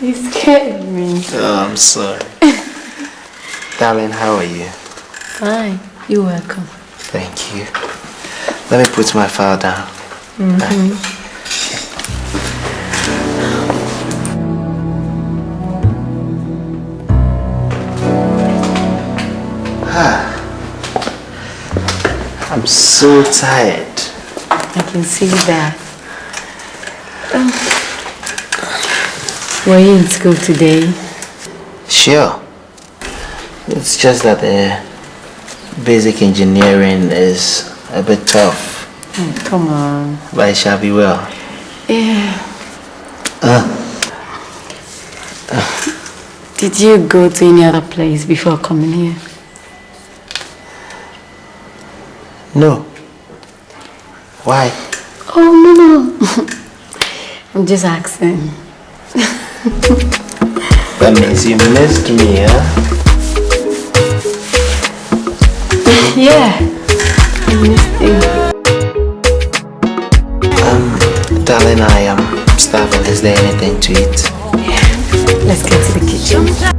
You scared me. Oh, I'm sorry. Darling, how are you? Fine. You're welcome. Thank you. Let me put my file down. I'm so tired. I can see that. Were you in school today? Sure. It's just that the basic engineering is a bit tough. Oh, come on. But it shall be well. Yeah. Did you go to any other place before coming here? No. Why? Oh, no. I'm just asking. That means you missed me, huh? Yeah. I missed you. Darling, I am starving. Is there anything to eat? Yeah. Let's get to the kitchen.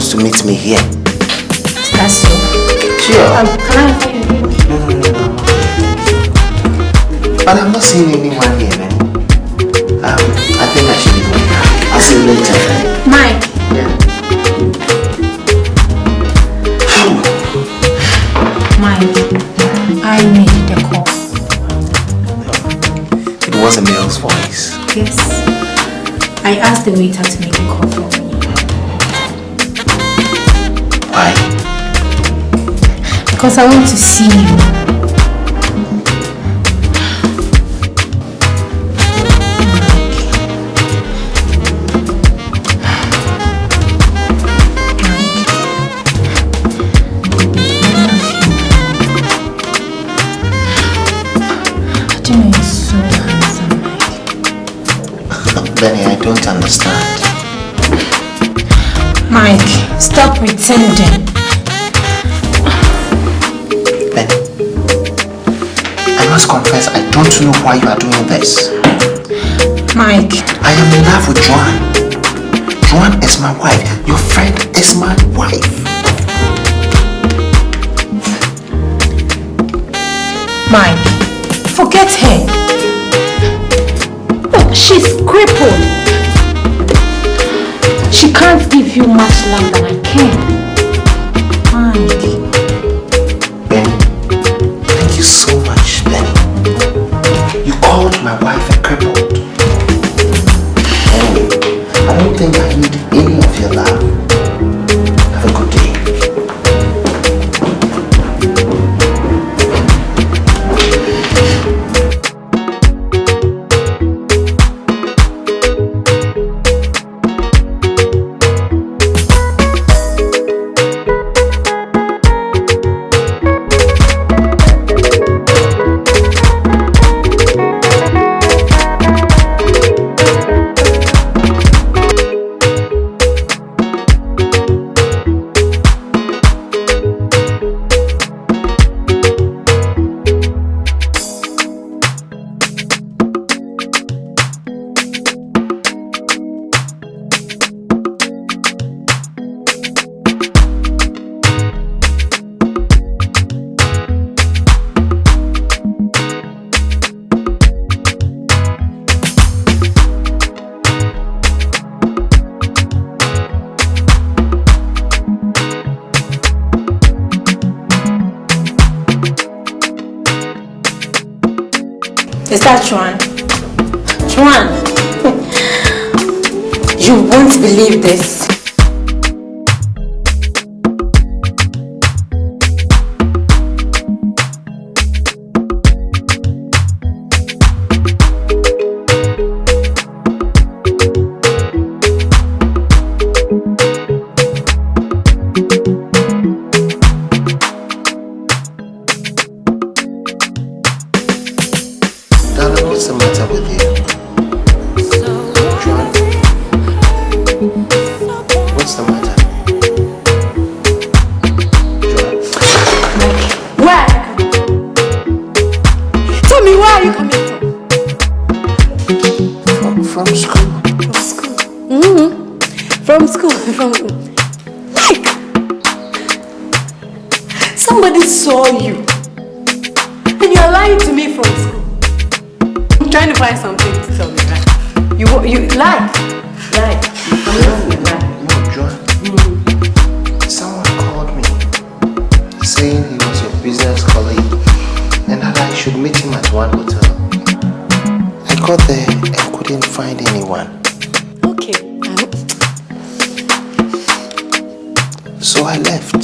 To meet me here. That's so. Sure. Can I have you? No. But I'm not seeing anyone here, man. I think I should be going now. I'll see you later. Mike. Yeah. Mike, I made the call. It was a male's voice. Yes. I asked the waiter to make a call for me. Why? Because I want to see you. Benny, I don't understand. Mike, stop pretending. Benny, I must confess, I don't know why you are doing this. Mike. I am in love with JOAN. JOAN is my wife. Your friend is my wife. Mike, forget her. Look, she's crippled. She can't give you much love than I can. Mike. Benny, thank you so much, Benny. You called my wife a crippled. Anyway, I don't think I need any of your love. Have a good day. Is that JOAN? JOAN, you won't believe this. What's the matter with you? JOAN? What's the matter? JOAN? Where? Tell me, where are you coming From school. From school? Mm-hmm. From school. Like, somebody saw you. And you're lying to me from school. I'm trying to find something to tell me, right? You lie. Lie. No, JOAN. Someone called me saying he was your business colleague and that I should meet him at one hotel. I got there and couldn't find anyone. Okay. So I left.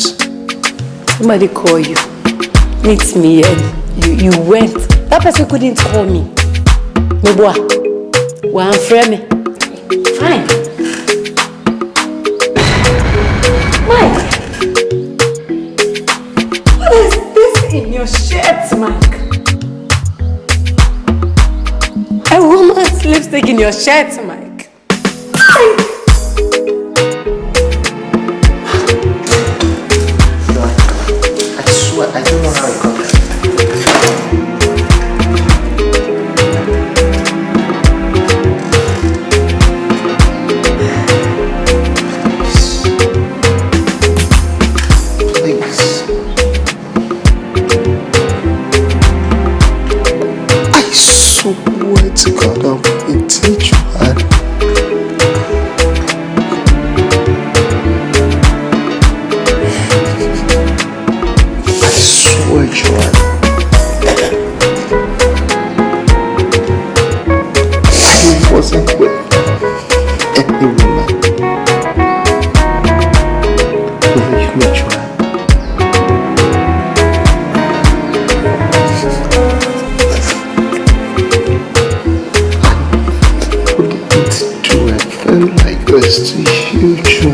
Somebody called you. Meet me and you went. That person couldn't call me. Meboa. Well, I'm friendly. Fine. Mike. What is this in your shirt, Mike? A woman's lipstick in your shirt, Mike. Mike. I swear, I don't know how it got there. Swear to God, I'll teach you how. I swear, JOAN. I wasn't with any woman. Believe me, JOAN. Like this to you, JOAN.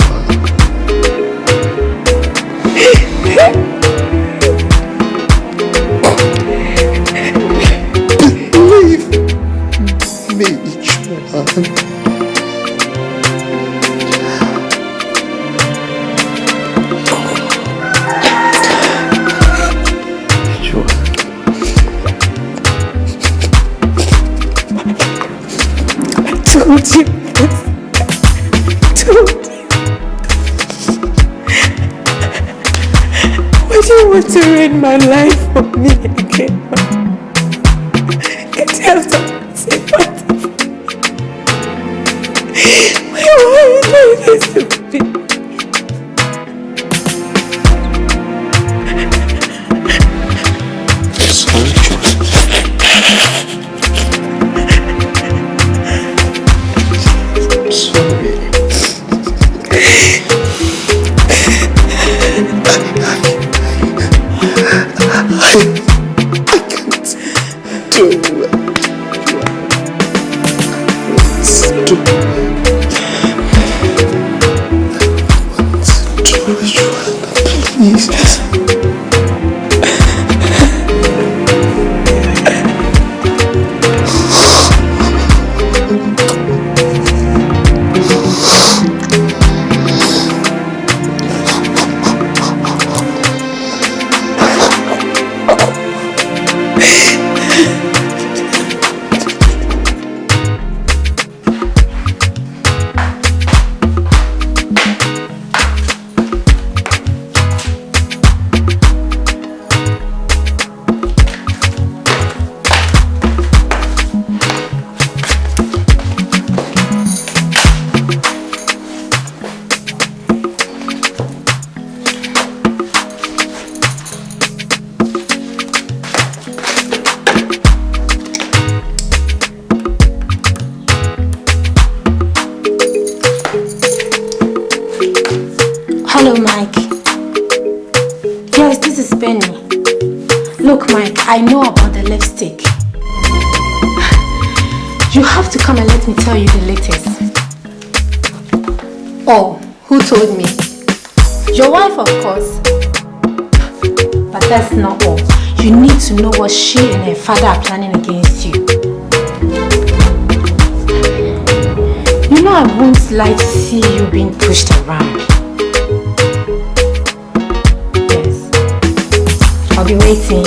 would you do? Would you want to ruin my life for me again? Can't you have something to say about it? Why are you doing this to me? Sorry, Joan. I'm sorry. I can't do it. Please. Hello, Mike. Yes, this is Benny. Look, Mike, I know about the lipstick. You have to come and let me tell you the latest. Oh, who told me? Your wife, of course. But that's not all. You need to know what she and her father are planning against you. You know I won't like to see you being pushed around. I'll be waiting.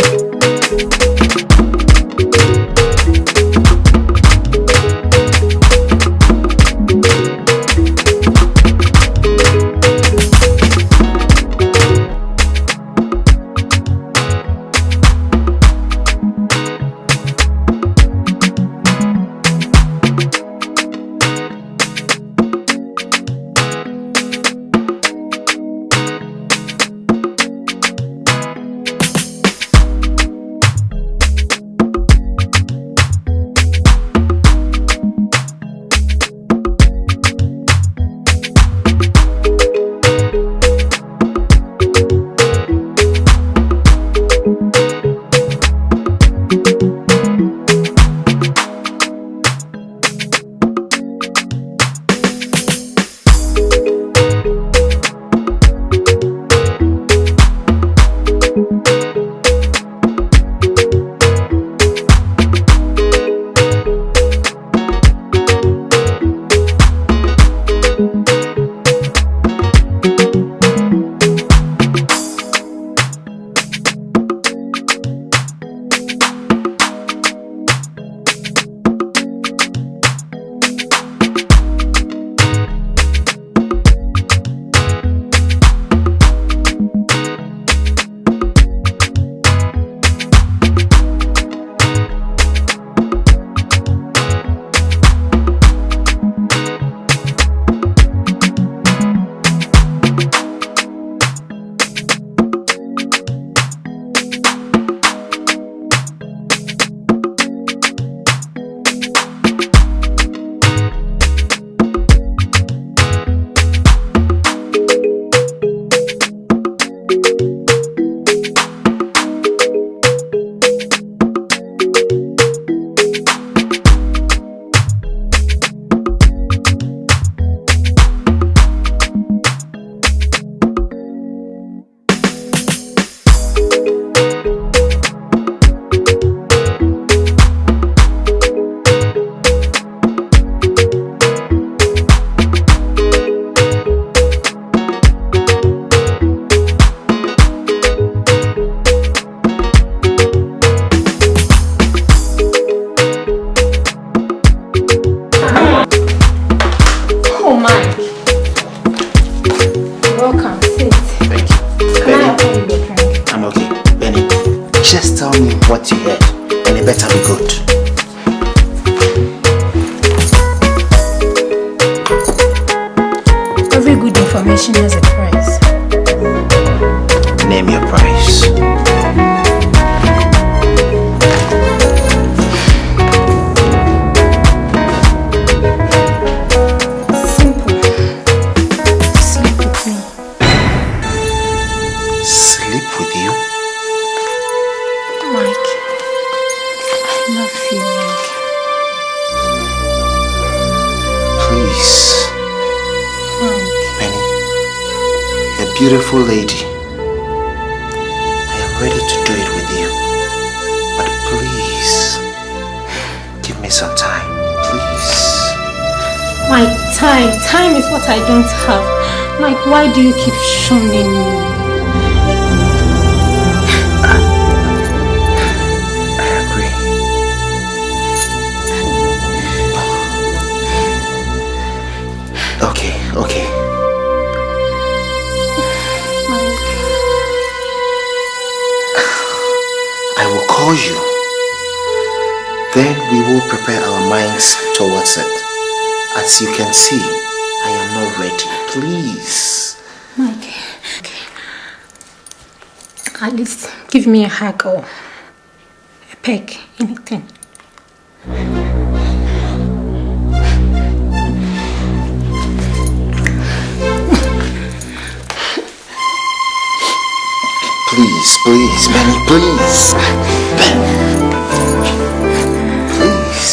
Just tell me what you heard, and it better be good. Every good information has a price. Name your price. Simple. Sleep with me. Sleep with you? Mike, I love you, Mike. Please. Penny, a beautiful lady. I am ready to do it with you. But please, give me some time. Please. Mike, time is what I don't have. Mike, why do you keep shunning me? Okay. I will call you. Then we will prepare our minds towards it. As you can see, I am not ready. Please. Mike, at least give me a hug or a peck, anything. Please, Benny, please. Ben. Please.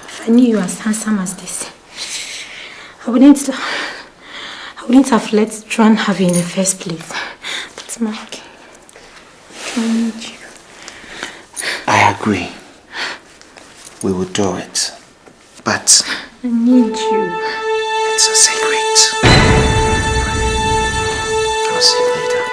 If I knew you were as handsome as this, I wouldn't have let JOAN have you in the first place. But Mike, I need you. I agree. We will do it. But I need you. It's a secret. I'll see you later.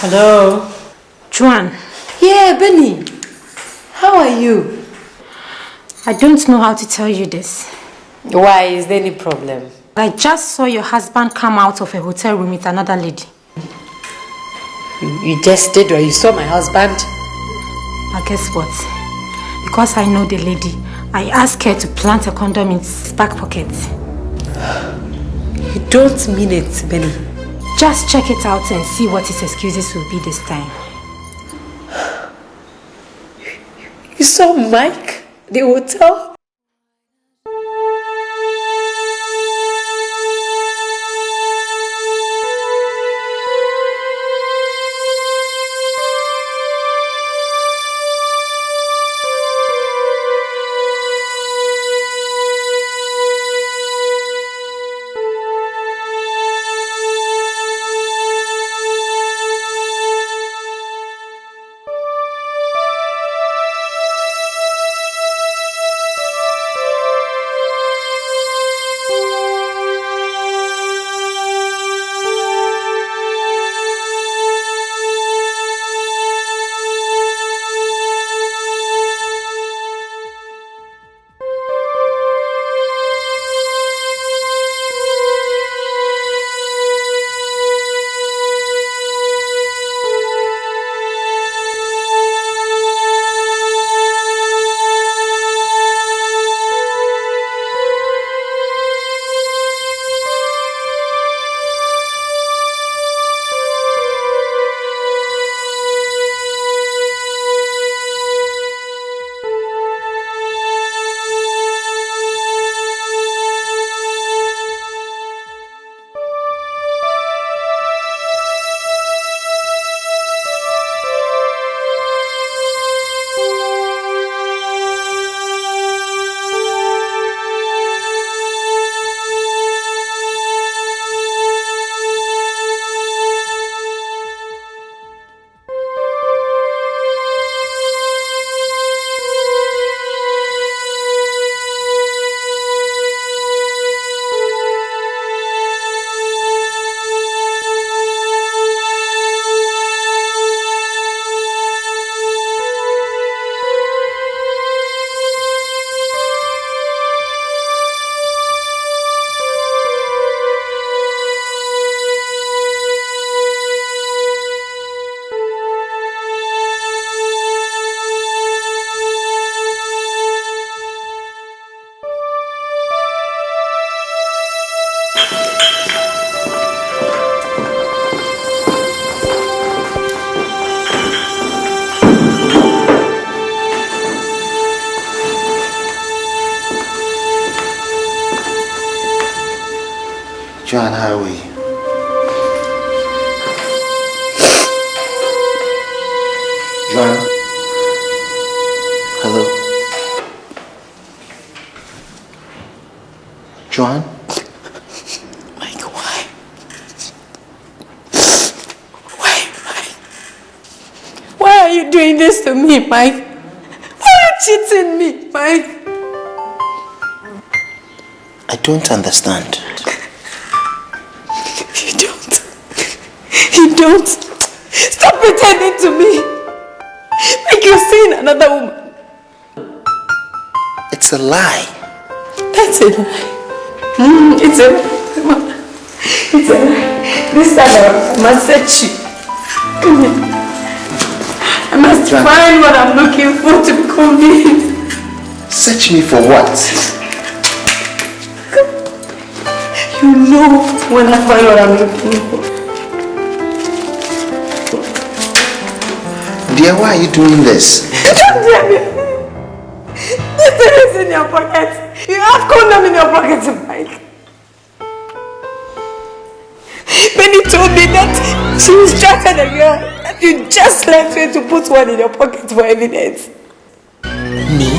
Hello? JOAN. Yeah, Benny. How are you? I don't know how to tell you this. Why? Is there any problem? I just saw your husband come out of a hotel room with another lady. You just did, or you saw my husband? But guess what? Because I know the lady, I asked her to plant a condom in his back pocket. You don't mean it, Benny. Just check it out and see what his excuses will be this time. You saw Mike? The hotel? Joan? Hello? Joan? Mike, why? Why are you doing this to me, Mike? Why are you cheating me, Mike? I don't understand. You don't. Stop pretending to me. Like you're seeing another woman. It's a lie. That's a lie. It's a lie. It's a lie. This time I must search you. Come here. I must find what I'm looking for to be convinced. Search me for what? You know when I find what I'm looking for. Dear, why are you doing this? Don't dare me. This thing is in your pocket. You have condom in your pocket, Mike. Benny told me that she instructed a girl that you just left her to put one in your pocket for evidence. Me?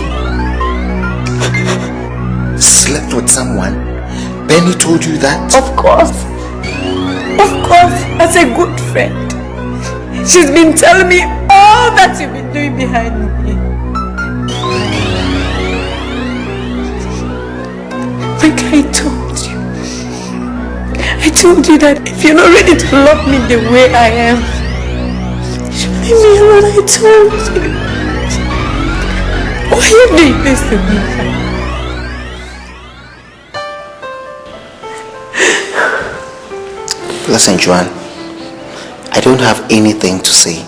Slept with someone? Benny told you that? Of course. Of course, as a good friend. She's been telling me all that you've been doing behind me. Like I told you. I told you that if you're not ready to love me the way I am, you should leave me alone. I told you. Why are you doing this to me? Listen, Joan, I don't have anything to say.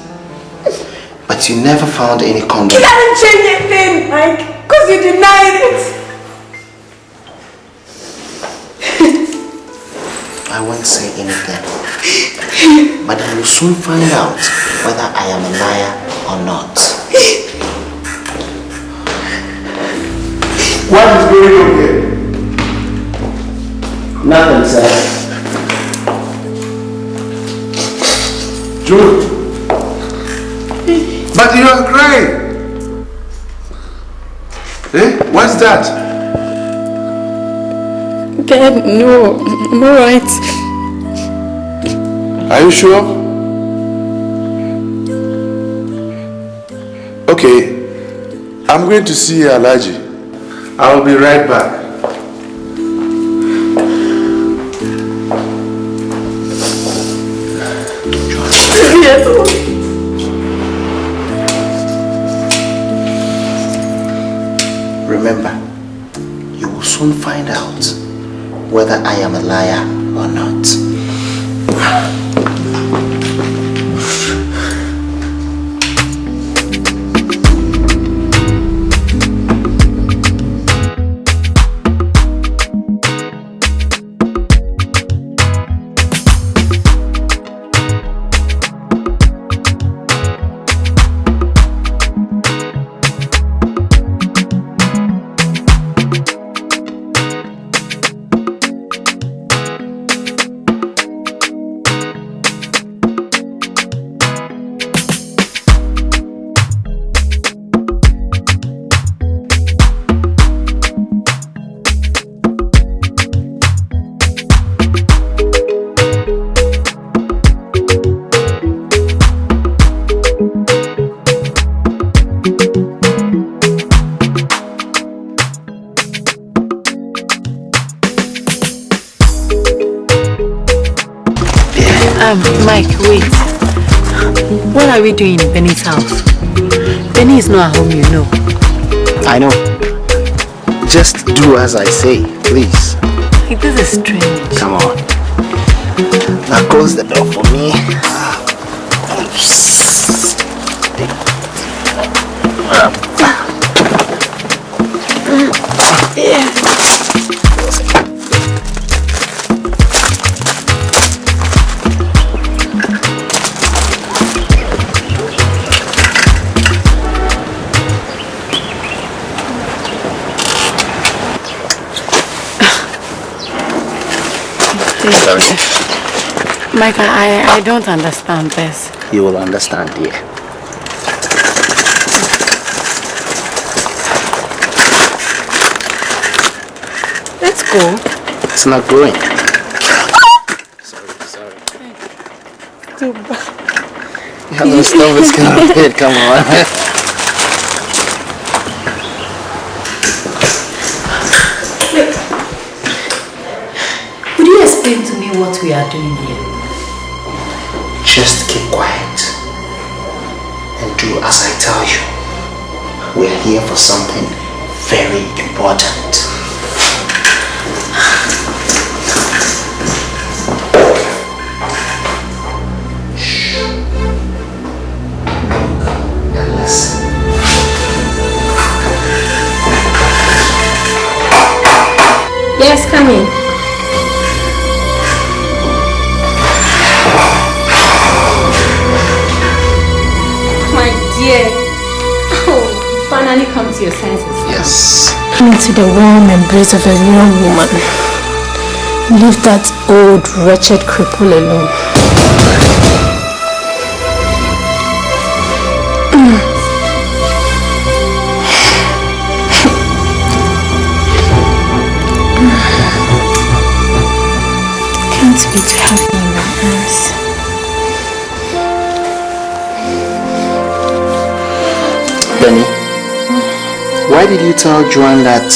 But you never found any condom. You haven't changed anything, Mike, because you denied it. I won't say anything. But you will soon find out whether I am a liar or not. What is going on here? Nothing, sir. Jude. But you are crying. Eh? What's that? Dad, no, I'm alright. Are you sure? Okay. I'm going to see Alaji. I will be right back. Remember, you will soon find out whether I am a liar or not. Mike, wait. What are we doing in Benny's house? Benny is not at home, you know. I know. Just do as I say, please. Like, this is strange. Come on. Now close the door for me. Yeah. Sorry. Mike, I don't understand this. You will understand, dear. go. It's not growing. Sorry. Too bad. You have to stop this kind of bit, come on. Would you explain to me what we are doing here? Just keep quiet and do as I tell you. We're here for something very important. Shh. And listen. Yes, come in. My dear. Oh, finally come to your senses. Yes. Come into the warm embrace of a young woman. Leave that old, wretched cripple alone. Can't wait to have you in my arms. Benny, why did you tell Joan that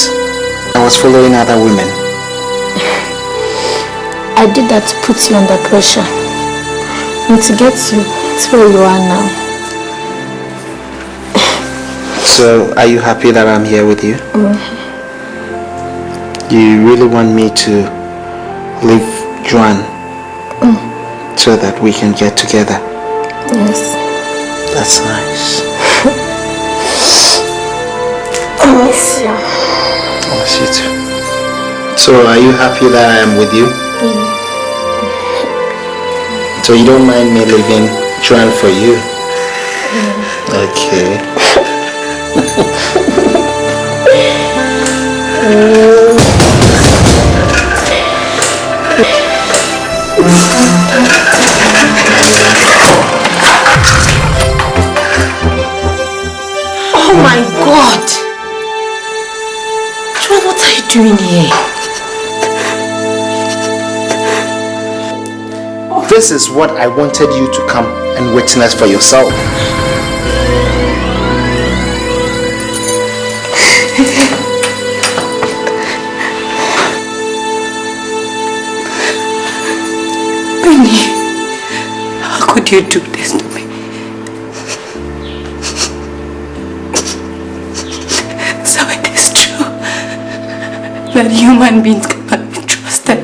I was following other women? I did that to put you under pressure and to get you to where you are now. So, are you happy that I'm here with you? You really want me to leave Joan so that we can get together? Yes. That's nice. I miss you. I miss you too. So, are you happy that I am with you? So you don't mind me leaving Joan for you? Okay. Oh my God! Joan, what are you doing here? This is what I wanted you to come and witness for yourself. Benny, how could you do this to me? So it is true that human beings cannot be trusted.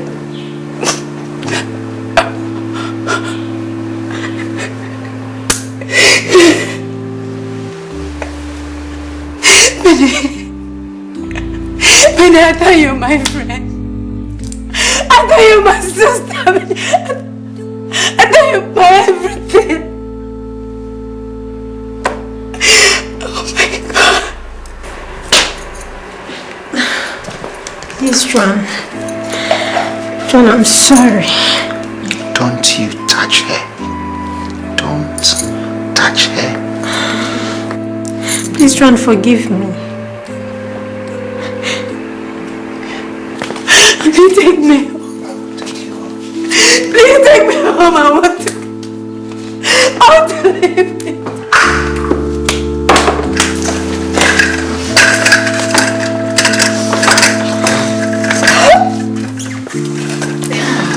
Benny, I thought you were my friend. I thought you were my sister. I thought you were my everything. Oh my God. Yes, Joan. Joan, I'm sorry. Don't you touch her. Don't touch her. Please, Joan, forgive me. Please take me home. Please take me home. I want to leave me.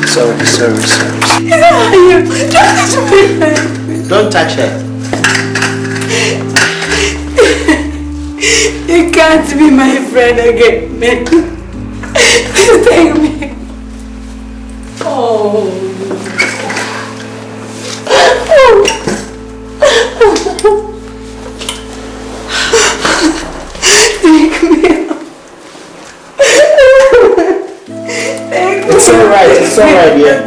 Sorry. Don't touch her. You can't be my friend again, man. Please take me. Oh. Take me. It's alright, yeah.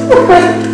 Go on.